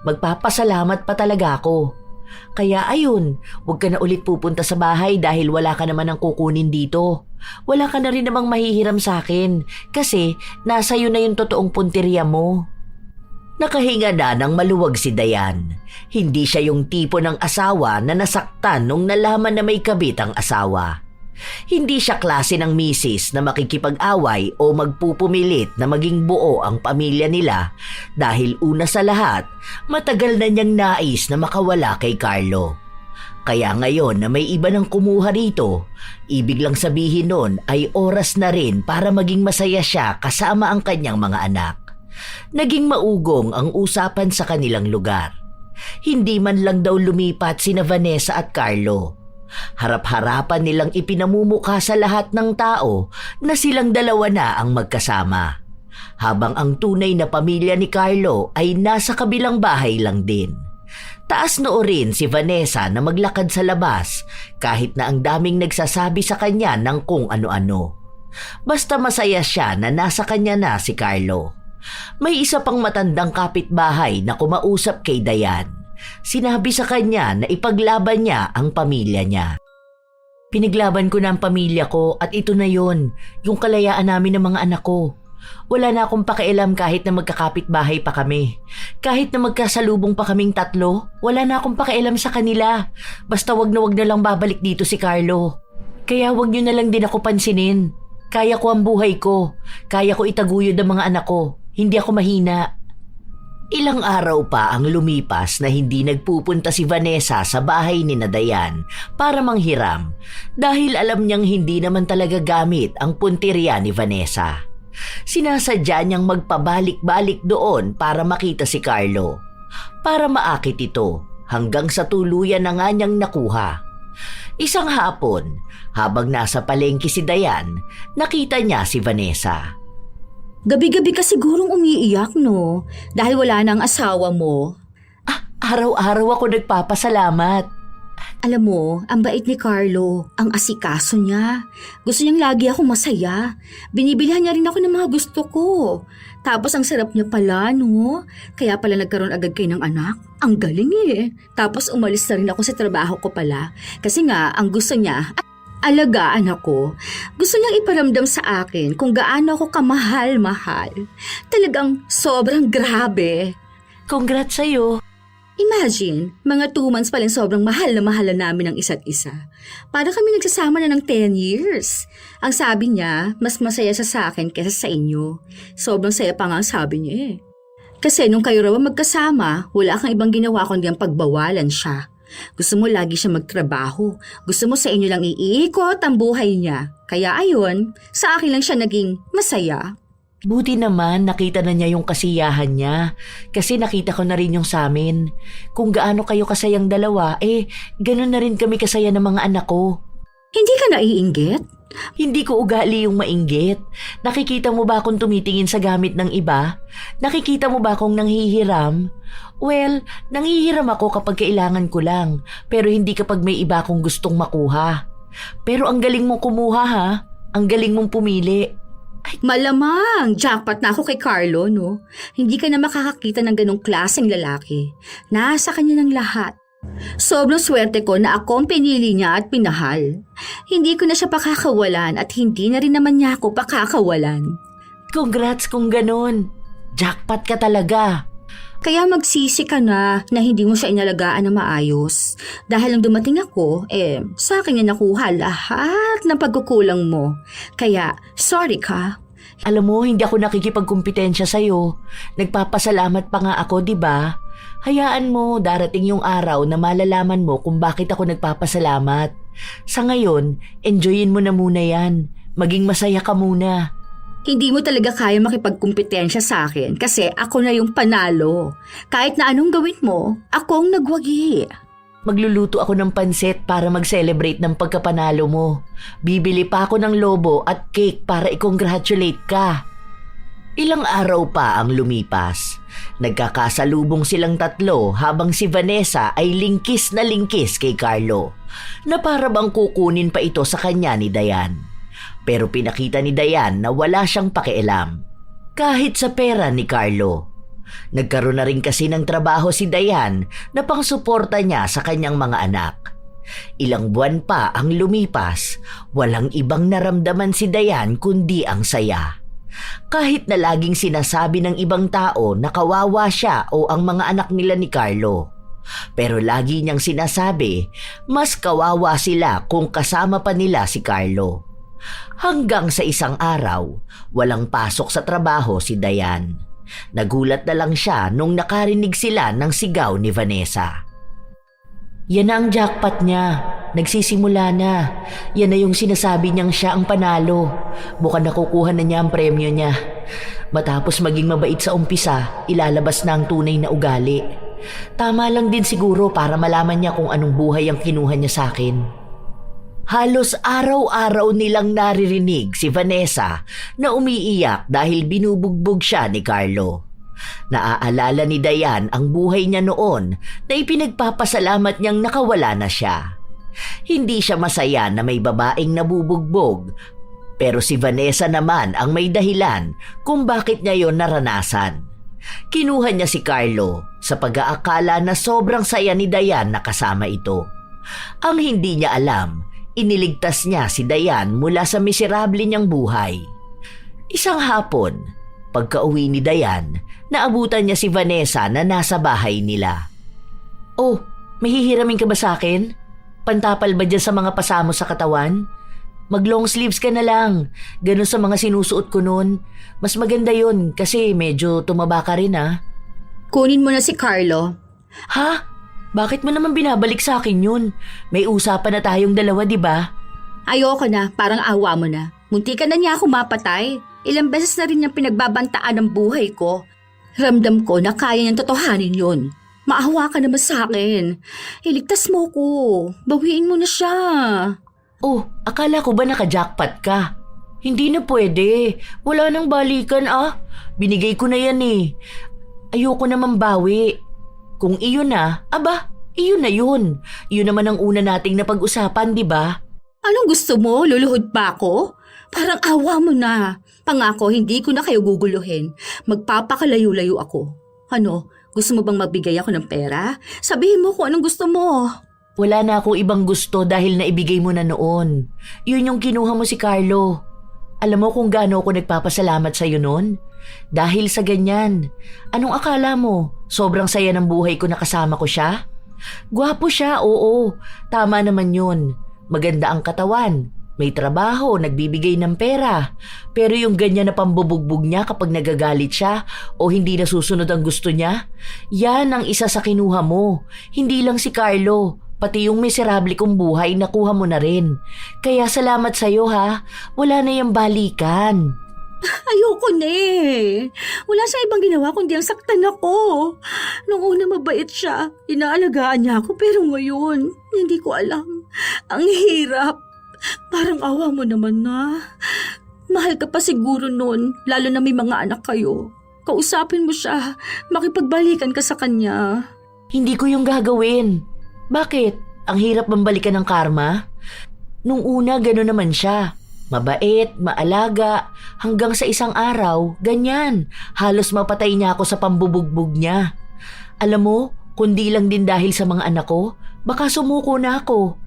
Speaker 1: Magpapasalamat pa talaga ako. Kaya ayun, huwag ka na ulit pupunta sa bahay dahil wala ka naman ang kukunin dito. Wala ka na rin namang mahihiram sa akin kasi nasa iyo na yung totoong punteriya mo. Nakahinga na ng maluwag si Dayan. Hindi siya yung tipo ng asawa na nasaktan nung nalaman na may kabit ang asawa. Hindi siya klase ng misis na makikipag-away o magpupumilit na maging buo ang pamilya nila dahil una sa lahat, matagal na niyang nais na makawala kay Carlo. Kaya ngayon na may iba nang kumuha rito, ibig lang sabihin nun ay oras na rin para maging masaya siya kasama ang kanyang mga anak. Naging maugong ang usapan sa kanilang lugar. Hindi man lang daw lumipat sina Vanessa at Carlo. Harap-harapan nilang ipinamumukha sa lahat ng tao na silang dalawa na ang magkasama. Habang ang tunay na pamilya ni Carlo ay nasa kabilang bahay lang din. Taas noo rin si Vanessa na maglakad sa labas kahit na ang daming nagsasabi sa kanya ng kung ano-ano. Basta masaya siya na nasa kanya na si Carlo. May isa pang matandang kapitbahay na kumausap kay Dayan. Sinabi sa kanya na ipaglaban niya ang pamilya niya. Pinaglaban ko na ang pamilya ko at ito na yon, yung kalayaan namin ng mga anak ko. Wala na akong pakialam kahit na magkakapitbahay pa kami. Kahit na magkasalubong pa kaming tatlo, wala na akong pakialam sa kanila. Basta wag na lang babalik dito si Carlo. Kaya wag niyo na lang din ako pansinin. Kaya ko ang buhay ko. Kaya ko itaguyod ang mga anak ko. Hindi ako mahina. Ilang araw pa ang lumipas na hindi nagpupunta si Vanessa sa bahay ni Dayan para manghiram dahil alam niyang hindi naman talaga gamit ang punteriya ni Vanessa. Sinasadya niyang magpabalik-balik doon para makita si Carlo. Para maakit ito hanggang sa tuluyan na nga niyang nakuha. Isang hapon, habang nasa palengke si Dayan, nakita niya si Vanessa.
Speaker 2: Gabi-gabi ka sigurong umiiyak, no? Dahil wala na ang asawa mo.
Speaker 1: Araw-araw ako nagpapasalamat.
Speaker 2: Alam mo, ang bait ni Carlo, ang asikaso niya. Gusto niyang lagi akong masaya. Binibilihan niya rin ako ng mga gusto ko. Tapos ang sarap niya pala, no? Kaya pala nagkaroon agad kayo ng anak. Ang galing eh. Tapos umalis na rin ako sa trabaho ko pala. Kasi nga, ang gusto niya, alagaan ako. Gusto niyang iparamdam sa akin kung gaano ako kamahal-mahal. Talagang sobrang grabe.
Speaker 1: Congrats sa'yo.
Speaker 2: Imagine, mga 2 months pa lang sobrang mahal na mahal na namin ang isa't isa. Para kami nagsasama na ng 10 years. Ang sabi niya, mas masaya siya sa akin kaysa sa inyo. Sobrang saya pa nga ang sabi niya eh. Kasi nung kayo raw magkasama, wala kang ibang ginawa kundi ang pagbawalan siya. Gusto mo lagi siya magtrabaho. Gusto mo sa inyo lang iikot ang buhay niya. Kaya ayun, sa akin lang siya naging masaya.
Speaker 1: Buti naman nakita na niya yung kasiyahan niya. Kasi nakita ko na rin yung sa amin. Kung gaano kayo kasayang dalawa, ganun na rin kami kasaya ng mga anak ko.
Speaker 2: Hindi ka naiinggit?
Speaker 1: Hindi ko ugali yung mainggit. Nakikita mo ba akong tumitingin sa gamit ng iba? Nakikita mo ba akong nanghihiram? Well, nanghihiram ako kapag kailangan ko lang, pero hindi kapag may iba akong gustong makuha. Pero ang galing mong kumuha ha? Ang galing mong pumili.
Speaker 2: Malamang, jackpot na ako kay Carlo, no? Hindi ka na makakakita ng ganong klaseng lalaki. Nasa kanya ng lahat. Sobrang swerte ko na ako ang pinili niya at pinahal. Hindi ko na siya pakakawalan at hindi na rin naman niya ako pakakawalan.
Speaker 1: Congrats kung ganon. Jackpot ka talaga.
Speaker 2: Kaya magsisi ka na hindi mo siya inalagaan na maayos. Dahil nang dumating ako, sa akin niya nakuha lahat ng pagkukulang mo. Kaya, sorry ka.
Speaker 1: Alam mo, hindi ako nakikipagkumpetensya sa'yo. Nagpapasalamat pa nga ako, di ba? Hayaan mo, darating yung araw na malalaman mo kung bakit ako nagpapasalamat. Sa ngayon, enjoyin mo na muna yan. Maging masaya ka muna.
Speaker 2: Hindi mo talaga kaya makipagkumpetensya sa akin kasi ako na yung panalo. Kahit na anong gawin mo, ako ang nagwagi.
Speaker 1: Magluluto ako ng pansit para mag-celebrate ng pagkapanalo mo. Bibili pa ako ng lobo at cake para i-congratulate ka. Ilang araw pa ang lumipas. Nagkakasalubong silang tatlo habang si Vanessa ay lingkis na lingkis kay Carlo na para bang kukunin pa ito sa kanya ni Dayan. Pero pinakita ni Dayan na wala siyang pakialam. Kahit sa pera ni Carlo. Nagkaroon na rin kasi ng trabaho si Dayan na pangsuporta niya sa kanyang mga anak. Ilang buwan pa ang lumipas, walang ibang naramdaman si Dayan kundi ang saya. Kahit na laging sinasabi ng ibang tao na kawawa siya o ang mga anak nila ni Carlo. Pero lagi niyang sinasabi, mas kawawa sila kung kasama pa nila si Carlo. Hanggang sa isang araw, walang pasok sa trabaho si Dayan. Nagulat na lang siya nung nakarinig sila ng sigaw ni Vanessa. Yan na ang jackpot niya. Nagsisimula na. Yan na yung sinasabi niyang siya ang panalo. Mukhang nakukuha na niya ang premyo niya. Matapos maging mabait sa umpisa, ilalabas na ang tunay na ugali. Tama lang din siguro para malaman niya kung anong buhay ang kinuha niya sa akin. Halos araw-araw nilang naririnig si Vanessa na umiiyak dahil binubugbog siya ni Carlo. Naaalala ni Dayan ang buhay niya noon na ipinagpapasalamat niyang nakawala na siya. Hindi siya masaya na may babaeng nabubugbog, pero si Vanessa naman ang may dahilan kung bakit niya yon naranasan. Kinuha niya si Carlo sa pag-aakala na sobrang saya ni Dayan na kasama ito. Ang hindi niya alam, iniligtas niya si Dayan mula sa miserable niyang buhay. Isang hapon, pagka-uwi ni Dayan, naabutan niya si Vanessa na nasa bahay nila. Oh, may hihiramin ka ba sa akin? Pantapal ba dyan sa mga pasamo sa katawan? Mag-long sleeves ka na lang. Ganon sa mga sinusuot ko noon. Mas maganda yon kasi medyo tumaba ka rin ah.
Speaker 2: Kunin mo na si Carlo.
Speaker 1: Ha? Bakit mo naman binabalik sa akin yun? May usapan na tayong dalawa, di ba?
Speaker 2: Ayoko na, parang awa mo na. Muntikan na niya ako mapatay. Ilang beses na rin niyang pinagbabantaan ang buhay ko. Ramdam ko na kaya niyang totohanin yun. Maawa ka naman sa akin. Iligtas mo ko. Bawiin mo na siya.
Speaker 1: Oh, akala ko ba naka-jackpot ka? Hindi na pwede. Wala nang balikan ah. Binigay ko na yan eh. Ayoko naman bawi. Kung iyon na, aba, iyon na yun. Iyon naman ang una nating napag-usapan, di ba?
Speaker 2: Anong gusto mo? Luluhod pa ako? Parang awa mo na. Pangako, hindi ko na kayo guguluhin. Magpapakalayo-layo ako. Ano, gusto mo bang magbigay ako ng pera? Sabihin mo kung anong gusto mo.
Speaker 1: Wala na akong ibang gusto dahil naibigay mo na noon. Yun yung kinuha mo si Carlo. Alam mo kung gaano ako nagpapasalamat sa'yo noon? Dahil sa ganyan. Anong akala mo? Sobrang saya ng buhay ko na kasama ko siya? Gwapo siya, oo. Tama naman yun. Maganda ang katawan. May trabaho, nagbibigay ng pera. Pero yung ganyan na pambubugbog niya kapag nagagalit siya o hindi nasusunod ang gusto niya, yan ang isa sa kinuha mo. Hindi lang si Carlo, pati yung miserable kong buhay nakuha mo na rin. Kaya salamat sa'yo ha, wala na yung balikan.
Speaker 2: Ayoko na eh. Wala sa ibang ginawa kundi ang saktan ako. Nung una mabait siya, inaalagaan niya ako pero ngayon, hindi ko alam. Ang hirap. Parang awa mo naman na. Mahal ka pa siguro nun, lalo na may mga anak kayo. Kausapin mo siya, makipagbalikan ka sa kanya.
Speaker 1: Hindi ko yung gagawin. Bakit? Ang hirap bang balikan ng karma? Nung una, gano'n naman siya. Mabait, maalaga, hanggang sa isang araw, ganyan. Halos mapatay niya ako sa pambubugbog niya. Alam mo, kundi lang din dahil sa mga anak ko, baka sumuko na ako.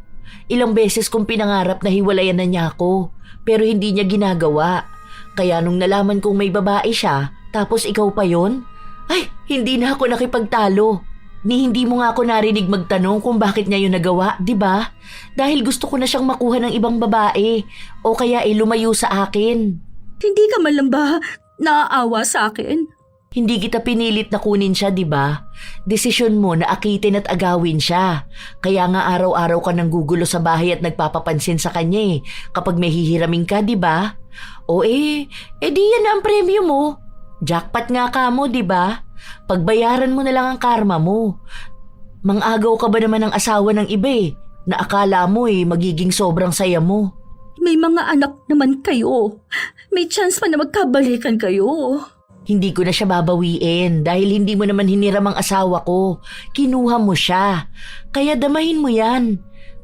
Speaker 1: Ilang beses kong pinangarap na hiwalayan na niya ako, pero hindi niya ginagawa. Kaya nung nalaman kong may babae siya, tapos ikaw pa yon, ay, hindi na ako nakipagtalo. Ni hindi mo nga ako narinig magtanong kung bakit niya yun nagawa, di ba? Dahil gusto ko na siyang makuha ng ibang babae o kaya lumayo sa akin.
Speaker 2: Hindi ka man lang ba naaawa sa akin?
Speaker 1: Hindi kita pinilit na kunin siya, di ba? Desisyon mo na akitin at agawin siya. Kaya nga araw-araw ka nang gugulo sa bahay at nagpapapansin sa kanya kapag may hihiramin ka, di ba? O di yan na ang premyo mo. Jackpot nga ka mo, di ba? Pagbayaran mo na lang ang karma mo. Mang-agaw ka ba naman ng asawa ng iba na akala mo magiging sobrang saya mo?
Speaker 2: May mga anak naman kayo. May chance pa na magkabalikan kayo.
Speaker 1: Hindi ko na siya babawiin dahil hindi mo naman hiniram ang asawa ko. Kinuha mo siya. Kaya damahin mo yan.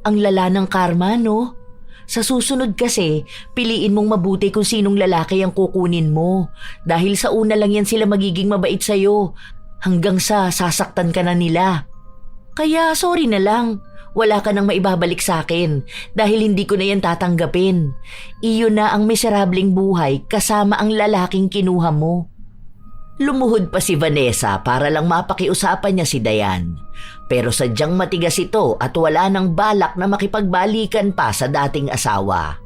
Speaker 1: Ang lala ng karma, no? Sa susunod kasi, piliin mong mabuti kung sinong lalaki ang kukunin mo. Dahil sa una lang yan sila magiging mabait sa'yo. Hanggang sa sasaktan ka na nila. Kaya sorry na lang. Wala ka nang maibabalik sa akin dahil hindi ko na yan tatanggapin. Iyon na ang miserableng buhay kasama ang lalaking kinuha mo. Lumuhod pa si Vanessa para lang mapakiusapan niya si Dayan. Pero sadyang matigas ito at wala nang balak na makipagbalikan pa sa dating asawa.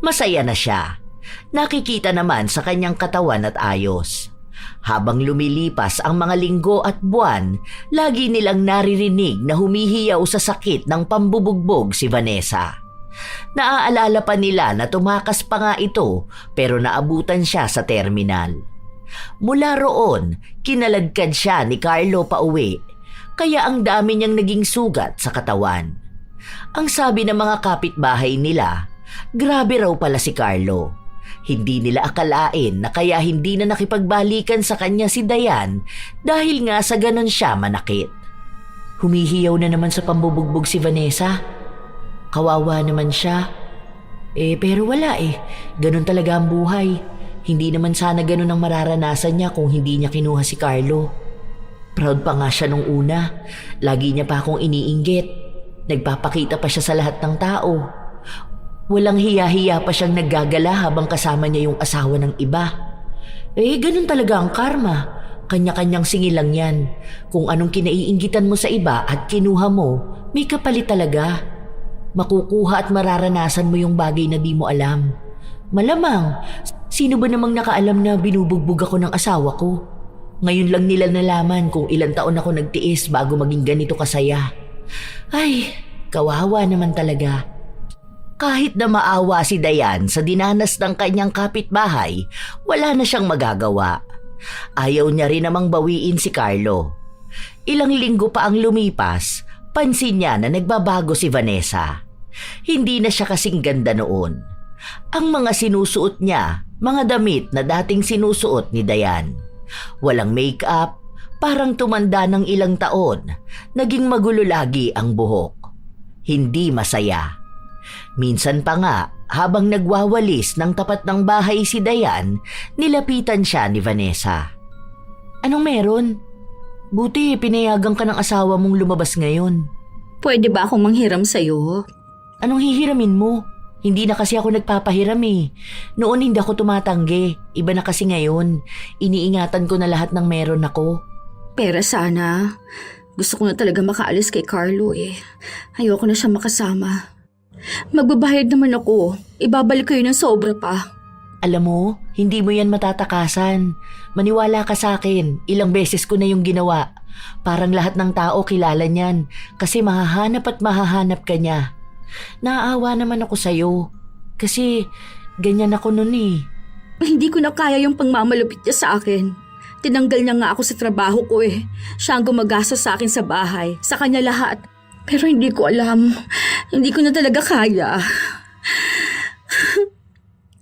Speaker 1: Masaya na siya. Nakikita naman sa kanyang katawan at ayos. Habang lumilipas ang mga linggo at buwan, lagi nilang naririnig na humihiyaw sa sakit ng pambubugbog si Vanessa. Naaalala pa nila na tumakas pa nga ito pero naabutan siya sa terminal. Mula roon, kinaladkad siya ni Carlo pauwi, kaya ang dami niyang naging sugat sa katawan. Ang sabi ng mga kapitbahay nila, grabe raw pala si Carlo. Hindi nila akalain na kaya hindi na nakipagbalikan sa kanya si Dayan dahil nga sa ganon siya manakit. Humihiyaw na naman sa pambubugbog si Vanessa. Kawawa naman siya. Pero wala ganon talaga ang buhay. Hindi naman sana ganun ang mararanasan niya kung hindi niya kinuha si Carlo. Proud pa nga siya nung una. Lagi niya pa akong iniinggit. Nagpapakita pa siya sa lahat ng tao. Walang hiya-hiya pa siyang naggagala habang kasama niya yung asawa ng iba. Ganun talaga ang karma. Kanya-kanyang singilang yan. Kung anong kinaiinggitan mo sa iba at kinuha mo, may kapalit talaga. Makukuha at mararanasan mo yung bagay na di mo alam. Malamang, sino ba namang nakaalam na binubugbog ako ng asawa ko? Ngayon lang nila nalaman kung ilang taon ako nagtiis bago maging ganito kasaya. Ay, kawawa naman talaga. Kahit na maawa si Dayan sa dinanas ng kanyang kapitbahay, wala na siyang magagawa. Ayaw niya rin namang bawiin si Carlo. Ilang linggo pa ang lumipas, pansin niya na nagbabago si Vanessa. Hindi na siya kasing ganda noon. Ang mga sinusuot niya, mga damit na dating sinusuot ni Dayan. Walang make-up, parang tumanda ng ilang taon, naging magulo lagi ang buhok. Hindi masaya. Minsan pa nga, habang nagwawalis ng tapat ng bahay si Dayan, nilapitan siya ni Vanessa. Anong meron? Buti pinayagan ka ng asawa mong lumabas ngayon.
Speaker 2: Pwede ba akong manghiram sa'yo?
Speaker 1: Anong hihiramin mo? Hindi na kasi ako nagpapahiram Noon hindi ako tumatanggi. Iba na kasi ngayon. Iniingatan ko na lahat ng meron ako.
Speaker 2: Pera sana. Gusto ko na talaga makaalis kay Carlo Ayoko na siya makasama. Magbabayad naman ako. Ibabalik kayo ng sobra pa.
Speaker 1: Alam mo, hindi mo yan matatakasan. Maniwala ka sa akin. Ilang beses ko na yung ginawa. Parang lahat ng tao kilala niyan. Kasi mahahanap at mahahanap ka niya. Naaawa naman ako sa'yo. Kasi ganyan ako nun
Speaker 2: Hindi ko na kaya yung pangmamalupit niya sa akin. Tinanggal niya nga ako sa trabaho ko Siya ang gumagastos sa akin sa bahay. Sa kanya lahat. Pero hindi ko alam. Hindi ko na talaga kaya.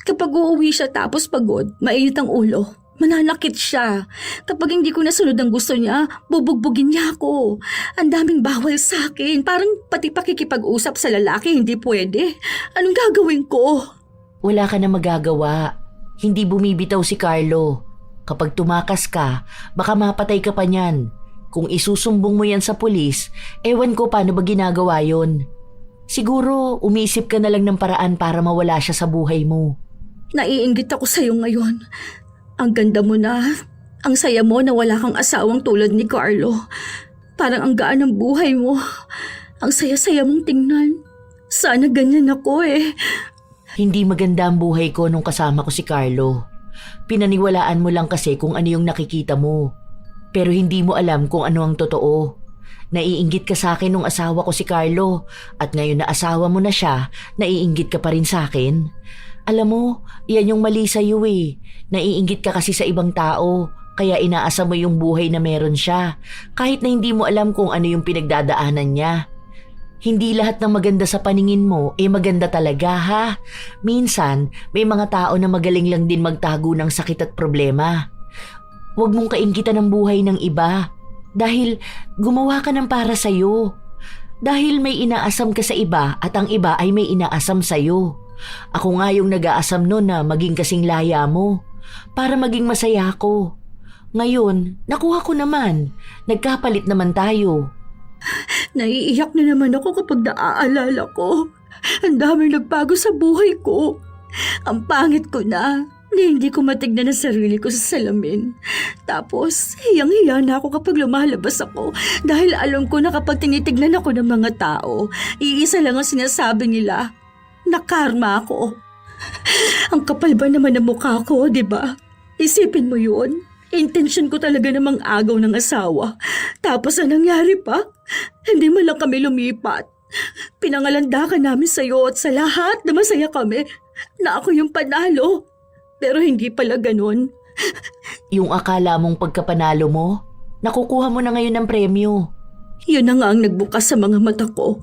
Speaker 2: Kapag uuwi siya tapos pagod, mainit ang ulo. Mananakit siya. Kapag hindi ko nasunod ang gusto niya, bubugbugin niya ako. Ang daming bawal sa akin. Parang pati pakikipag-usap sa lalaki hindi pwede. Anong gagawin ko?
Speaker 1: Wala ka na magagawa. Hindi bumibitaw si Carlo. Kapag tumakas ka, baka mapatay ka pa niyan. Kung isusumbong mo yan sa pulis, ewan ko paano ba ginagawa yon. Siguro umisip ka na lang ng paraan para mawala siya sa buhay mo.
Speaker 2: Naiinggit ako sa'yo ngayon. Ang ganda mo na. Ang saya mo na wala kang asawang tulad ni Carlo. Parang ang gaan ng buhay mo. Ang saya-saya mong tingnan. Sana ganyan ako
Speaker 1: Hindi maganda ang buhay ko nung kasama ko si Carlo. Pinaniwalaan mo lang kasi kung ano yung nakikita mo. Pero hindi mo alam kung ano ang totoo. Naiinggit ka sa akin nung asawa ko si Carlo at ngayon na asawa mo na siya, naiinggit ka pa rin sa akin. Alam mo, yan yung mali sa'yo eh. Naiinggit ka kasi sa ibang tao, kaya inaasa mo yung buhay na meron siya, kahit na hindi mo alam kung ano yung pinagdadaanan niya. Hindi lahat ng maganda sa paningin mo maganda talaga ha. Minsan, may mga tao na magaling lang din magtago ng sakit at problema. Huwag mong kainggitan ang buhay ng iba dahil gumawa ka ng para sa'yo. Dahil may inaasam ka sa iba at ang iba ay may inaasam sa'yo. Ako nga yung nag-aasam nun na maging kasing laya mo para maging masaya ako. Ngayon, nakuha ko naman. Nagkapalit naman tayo.
Speaker 2: Naiiyak na naman ako kapag naaalala ko. Ang daming nagbago sa buhay ko. Ang pangit ko na hindi ko matignan ang sarili ko sa salamin. Tapos, hiyang-hiya na ako kapag lumalabas ako dahil alam ko na kapag tinitignan ako ng mga tao, iisa lang ang sinasabi nila, na karma ako. Ang kapal ba naman ng mukha ko, di ba? Isipin mo yun. Intensyon ko talaga namang agaw ng asawa. Tapos ang nangyari pa? Hindi man lang kami lumipat. Pinangalandakan namin sa'yo at sa lahat na masaya kami na ako yung panalo. Pero hindi pala ganun.
Speaker 1: Yung akala mong pagkapanalo mo, nakukuha mo na ngayon ng premyo.
Speaker 2: Yun na nga ang nagbukas sa mga mata ko.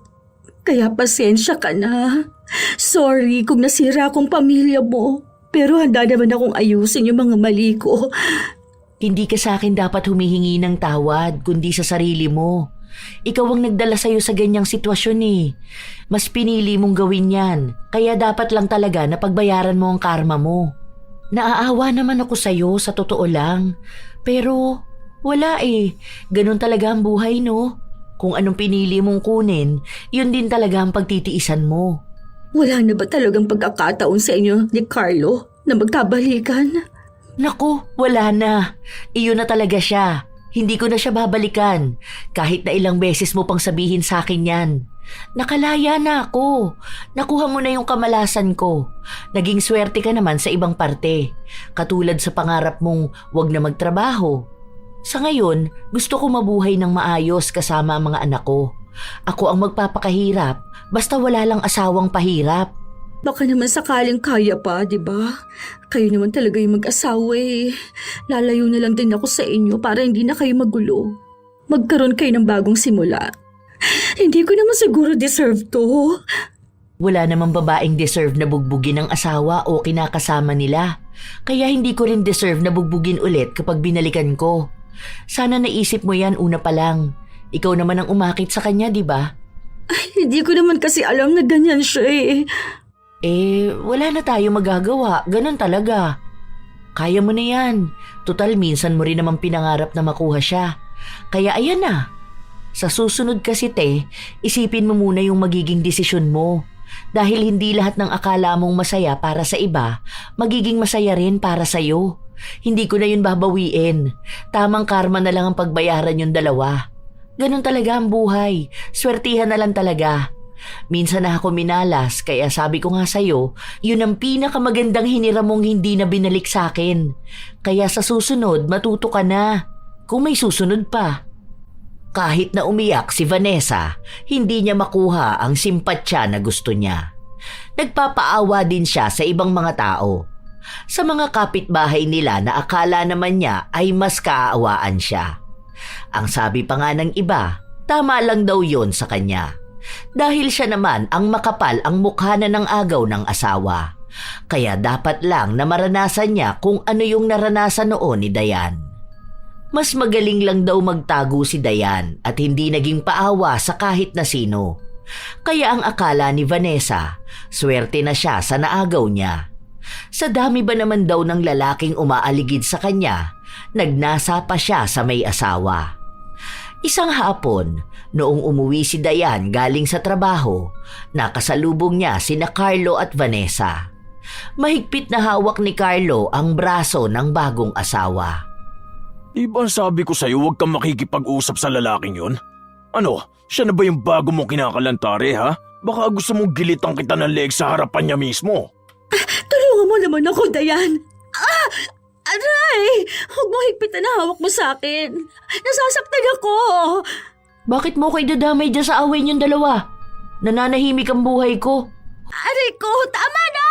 Speaker 2: Kaya pasensya ka na. Sorry kung nasira akong pamilya mo. Pero handa naman akong ayusin yung mga mali ko.
Speaker 1: Hindi ka sa akin dapat humihingi ng tawad kundi sa sarili mo. Ikaw ang nagdala sa'yo sa ganyang sitwasyon eh. Mas pinili mong gawin yan, kaya dapat lang talaga na pagbayaran mo ang karma mo. Naaawa naman ako sa'yo sa totoo lang. Pero wala eh, ganun talaga ang buhay no. Kung anong pinili mong kunin, yun din talaga ang pagtitiisan mo.
Speaker 2: Wala na ba talagang pagkakataon sa inyo ni Carlo na magkabalikan?
Speaker 1: Naku, wala na. Iyon na talaga siya. Hindi ko na siya babalikan. Kahit na ilang beses mo pang sabihin sa akin yan. Nakalaya na ako. Nakuha mo na yung kamalasan ko. Naging swerte ka naman sa ibang parte. Katulad sa pangarap mong wag na magtrabaho. Sa ngayon, gusto ko mabuhay ng maayos kasama ang mga anak ko. Ako ang magpapakahirap, basta wala lang asawang pahirap.
Speaker 2: Baka naman sakaling kaya pa, di ba? Kayo naman talaga yung mag-asawa eh. Lalayo na lang din ako sa inyo para hindi na kayo magulo. Magkaroon kayo ng bagong simula. Hindi ko naman siguro deserve to.
Speaker 1: Wala namang babaeng deserve na bugbugin ng asawa o kinakasama nila. Kaya hindi ko rin deserve na bugbugin ulit kapag binalikan ko. Sana naisip mo yan una pa lang. Ikaw naman ang umakit sa kanya, di ba?
Speaker 2: Hindi ko naman kasi alam na ganyan siya eh.
Speaker 1: Wala na tayo magagawa. Ganon talaga. Kaya mo na yan. Tutal, minsan mo rin naman pinangarap na makuha siya. Kaya ayan na. Sa susunod kasi isipin mo muna yung magiging desisyon mo. Dahil hindi lahat ng akala mong masaya para sa iba, magiging masaya rin para sa'yo. Hindi ko na yun babawiin. Tamang karma na lang ang pagbayaran yung dalawa. Ganon talaga ang buhay. Swertihan na lang talaga. Minsan na ako minalas, kaya sabi ko nga sa'yo, yun ang pinakamagandang hiniram mong hindi na binalik sa akin. Kaya sa susunod, matuto ka na. Kung may susunod pa. Kahit na umiyak si Vanessa, hindi niya makuha ang simpatsya na gusto niya. Nagpapaawa din siya sa ibang mga tao. Sa mga kapitbahay nila na akala naman niya ay mas kaaawaan siya. Ang sabi pa nga ng iba, tama lang daw yon sa kanya. Dahil siya naman ang makapal ang mukha na ng agaw ng asawa. Kaya dapat lang na maranasan niya kung ano yung naranasan noon ni Dayan. Mas magaling lang daw magtago si Dayan at hindi naging paawa sa kahit na sino. Kaya ang akala ni Vanessa, swerte na siya sa naagaw niya. Sa dami ba naman daw ng lalaking umaaligid sa kanya, nagnasa pa siya sa may asawa. Isang hapon, noong umuwi si Dayan galing sa trabaho, nakasalubong niya sina Carlo at Vanessa. Mahigpit na hawak ni Carlo ang braso ng bagong asawa.
Speaker 3: Di ba sabi ko sa'yo huwag kang makikipag-usap sa lalaking yun? Ano, siya na ba yung bago mong kinakalantare ha? Baka gusto mong gilitan kita ng leeg sa harapan niya mismo.
Speaker 2: mo naman ako, Dayan. Aray! Huwag mo higpitan na hawak mo sa akin. Nasasaktan ako.
Speaker 1: Bakit mo ko idadamay dyan sa away niyong dalawa? Nananahimik ang buhay ko.
Speaker 2: Aray ko, tama na!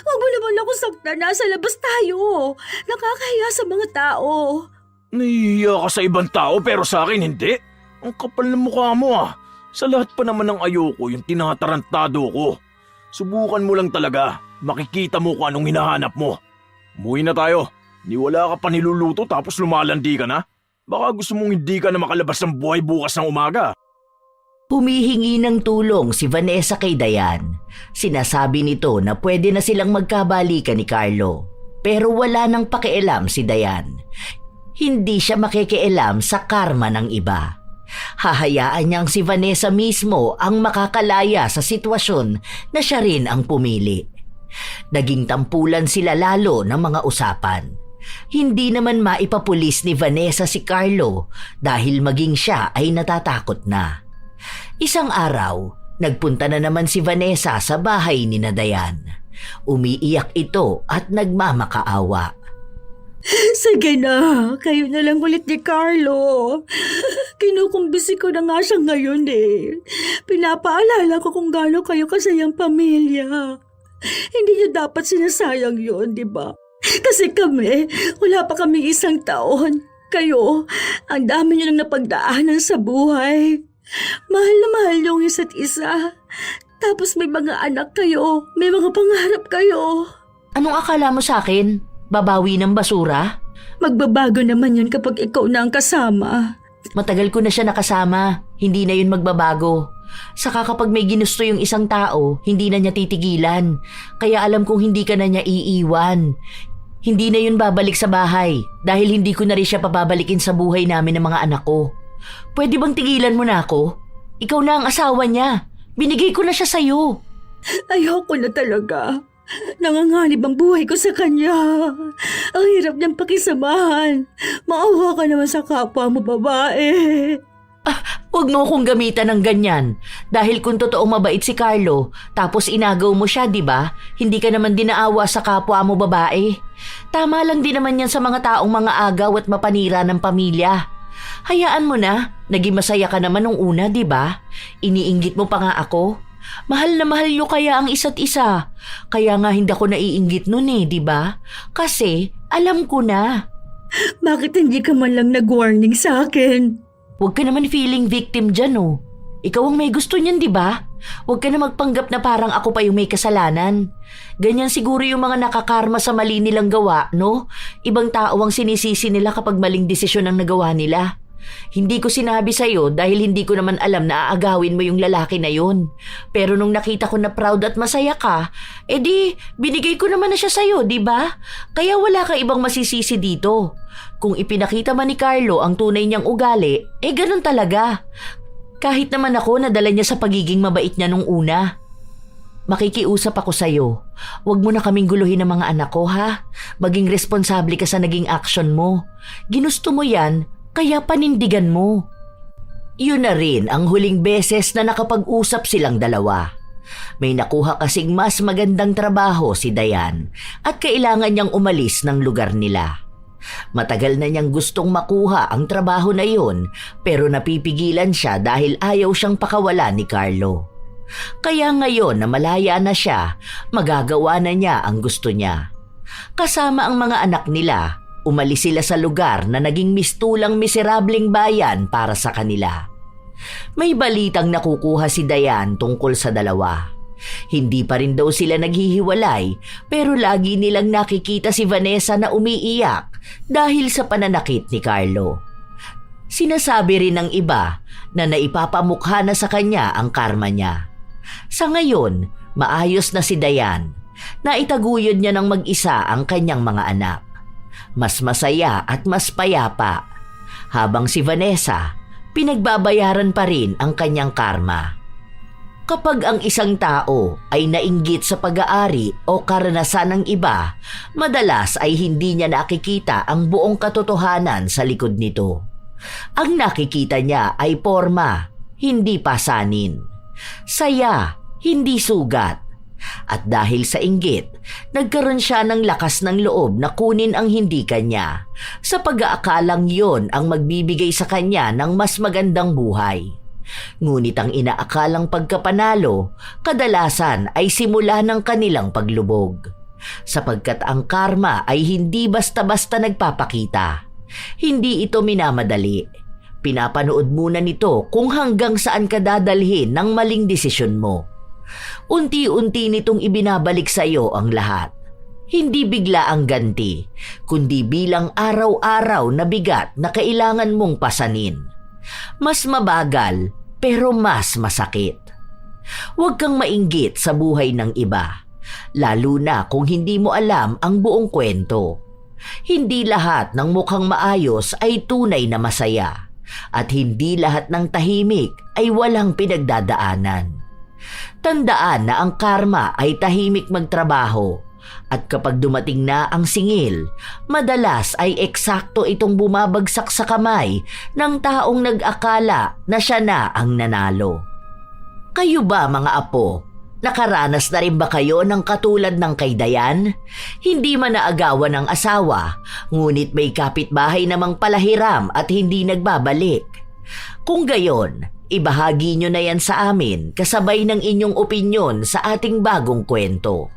Speaker 2: Huwag mo naman ako saktan. Nasa labas tayo. Nakakahiya sa mga tao.
Speaker 3: Nahihiya ka sa ibang tao pero sa akin hindi. Ang kapal ng mukha mo ah. Sa lahat pa naman ng ayoko yung tinatarantado ko. Subukan mo lang talaga. Makikita mo kung anong hinahanap mo. Umuwi na tayo. Wala ka pa niluluto tapos lumalandi ka na. Baka gusto mong hindi ka na makalabas ng buhay bukas ng umaga.
Speaker 1: Humihingi ng tulong si Vanessa kay Dayan. Sinasabi nito na pwede na silang magkabalikan ni Carlo. Pero wala nang pakialam si Dayan. Hindi siya makikialam sa karma ng iba. Hahayaan niyang si Vanessa mismo ang makakalaya sa sitwasyon na siya rin ang pumili. Naging tampulan sila lalo ng mga usapan. Hindi naman maipapulis ni Vanessa si Carlo dahil maging siya ay natatakot na. Isang araw, nagpunta na naman si Vanessa sa bahay ni Dayan. Umiiyak ito at nagmamakaawa.
Speaker 2: Sige na, kayo na lang ulit ni Carlo. Kinukumbisi ko na nga siya ngayon eh. Pinapaalala ko kung gaano kayo kasayang pamilya. Hindi niyo dapat sinasayang yun, di ba? Kasi kami, wala pa kami isang taon. Kayo, ang dami niyo nang napagdaanan sa buhay. Mahal na mahal yung isa't isa. Tapos may mga anak kayo, may mga pangarap kayo.
Speaker 1: Anong akala mo sa akin? Babawi ng basura?
Speaker 2: Magbabago naman yun kapag ikaw na ang kasama.
Speaker 1: Matagal ko na siya nakasama. Hindi na yun magbabago. Saka kapag may ginusto yung isang tao, hindi na niya titigilan. Kaya alam kong hindi ka na niya iiwan. Hindi na yun babalik sa bahay dahil hindi ko na rin siya papabalikin sa buhay namin ng mga anak ko. Pwede bang tigilan mo na ako? Ikaw na ang asawa niya. Binigay ko na siya sa'yo.
Speaker 2: Ayoko na talaga. Nanganganib ang buhay ko sa kanya. Ang hirap niyang pakisamahan. Maawa ka naman sa kapwa mo, babae.
Speaker 1: Huwag mo akong gamitan ng ganyan. Dahil kung totoong mabait si Carlo, tapos inagaw mo siya, di ba? Hindi ka naman dinaawa sa kapwa mo, babae. Tama lang din naman yan sa mga taong mga agaw at mapanira ng pamilya. Hayaan mo na. Naging masaya ka naman nung una, di ba? Iniinggit mo pa nga ako. Mahal na mahal nyo kaya ang isa't isa. Kaya nga hindi ako naiinggit nun eh, di ba? Kasi alam ko na.
Speaker 2: Bakit hindi ka man lang nag-warning sa akin?
Speaker 1: Huwag ka naman feeling victim dyan oh. Ikaw ang may gusto niyan, di ba? Huwag ka na magpanggap na parang ako pa yung may kasalanan. Ganyan siguro yung mga nakakarma sa mali nilang gawa, no? Ibang tao ang sinisisi nila kapag maling desisyon ang nagawa nila. Hindi ko sinabi sa'yo dahil hindi ko naman alam na aagawin mo yung lalaki na yun. Pero nung nakita ko na proud at masaya ka, edi binigay ko naman na siya sa'yo, di ba? Kaya wala ka ibang masisisi dito. Kung ipinakita man ni Carlo ang tunay niyang ugali, ganun talaga. Kahit naman ako nadala niya sa pagiging mabait niya nung una. Makikiusap ako sa'yo. Huwag mo na kaming guluhin ng mga anak ko, ha? Maging responsable ka sa naging action mo. Ginusto mo yan, kaya panindigan mo. Yun na rin ang huling beses na nakapag-usap silang dalawa. May nakuha kasing mas magandang trabaho si Dayan at kailangan niyang umalis ng lugar nila. Matagal na niyang gustong makuha ang trabaho na yun pero napipigilan siya dahil ayaw siyang pakawalan ni Carlo. Kaya ngayon na malaya na siya, magagawa na niya ang gusto niya. Kasama ang mga anak nila, umalis sila sa lugar na naging mistulang miserableng bayan para sa kanila. May balitang nakukuha si Dayan tungkol sa dalawa. Hindi pa rin daw sila naghihiwalay pero lagi nilang nakikita si Vanessa na umiiyak dahil sa pananakit ni Carlo. Sinasabi rin ng iba na naipapamukha na sa kanya ang karma niya. Sa ngayon, maayos na si Dayan. Naitaguyod niya ng mag-isa ang kanyang mga anak. Mas masaya at mas payapa. Habang si Vanessa, pinagbabayaran pa rin ang kanyang karma. Kapag ang isang tao ay nainggit sa pag-aari o karanasan ng iba, madalas ay hindi niya nakikita ang buong katotohanan sa likod nito. Ang nakikita niya ay porma, hindi pasanin. Saya, hindi sugat. At dahil sa inggit, nagkaroon siya ng lakas ng loob na kunin ang hindi kanya sa pag-aakalang yon ang magbibigay sa kanya ng mas magandang buhay. Ngunit ang inaakalang pagkapanalo, kadalasan ay simula ng kanilang paglubog. Sapagkat ang karma ay hindi basta-basta nagpapakita. Hindi ito minamadali. Pinapanood muna nito kung hanggang saan ka dadalhin ng maling desisyon mo. Unti-unti nitong ibinabalik sa iyo ang lahat. Hindi bigla ang ganti, kundi bilang araw-araw na bigat na kailangan mong pasanin. Mas mabagal, pero mas masakit. Huwag kang mainggit sa buhay ng iba, lalo na kung hindi mo alam ang buong kwento. Hindi lahat ng mukhang maayos ay tunay na masaya, at hindi lahat ng tahimik ay walang pinagdadaanan. Tandaan na ang karma ay tahimik magtrabaho, at kapag dumating na ang singil, madalas ay eksakto itong bumabagsak sa kamay ng taong nag-akala na siya na ang nanalo. Kayo ba mga apo, nakaranas na rin ba kayo ng katulad ng kay Dayan? Hindi man naagawan ng asawa, ngunit may kapitbahay namang palahiram at hindi nagbabalik. Kung gayon, ibahagi nyo na yan sa amin kasabay ng inyong opinyon sa ating bagong kwento.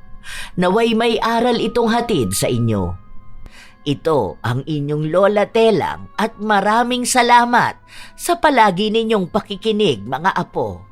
Speaker 1: Naway may aral itong hatid sa inyo. Ito ang inyong Lola Telang at maraming salamat sa palagi ninyong pakikinig mga apo.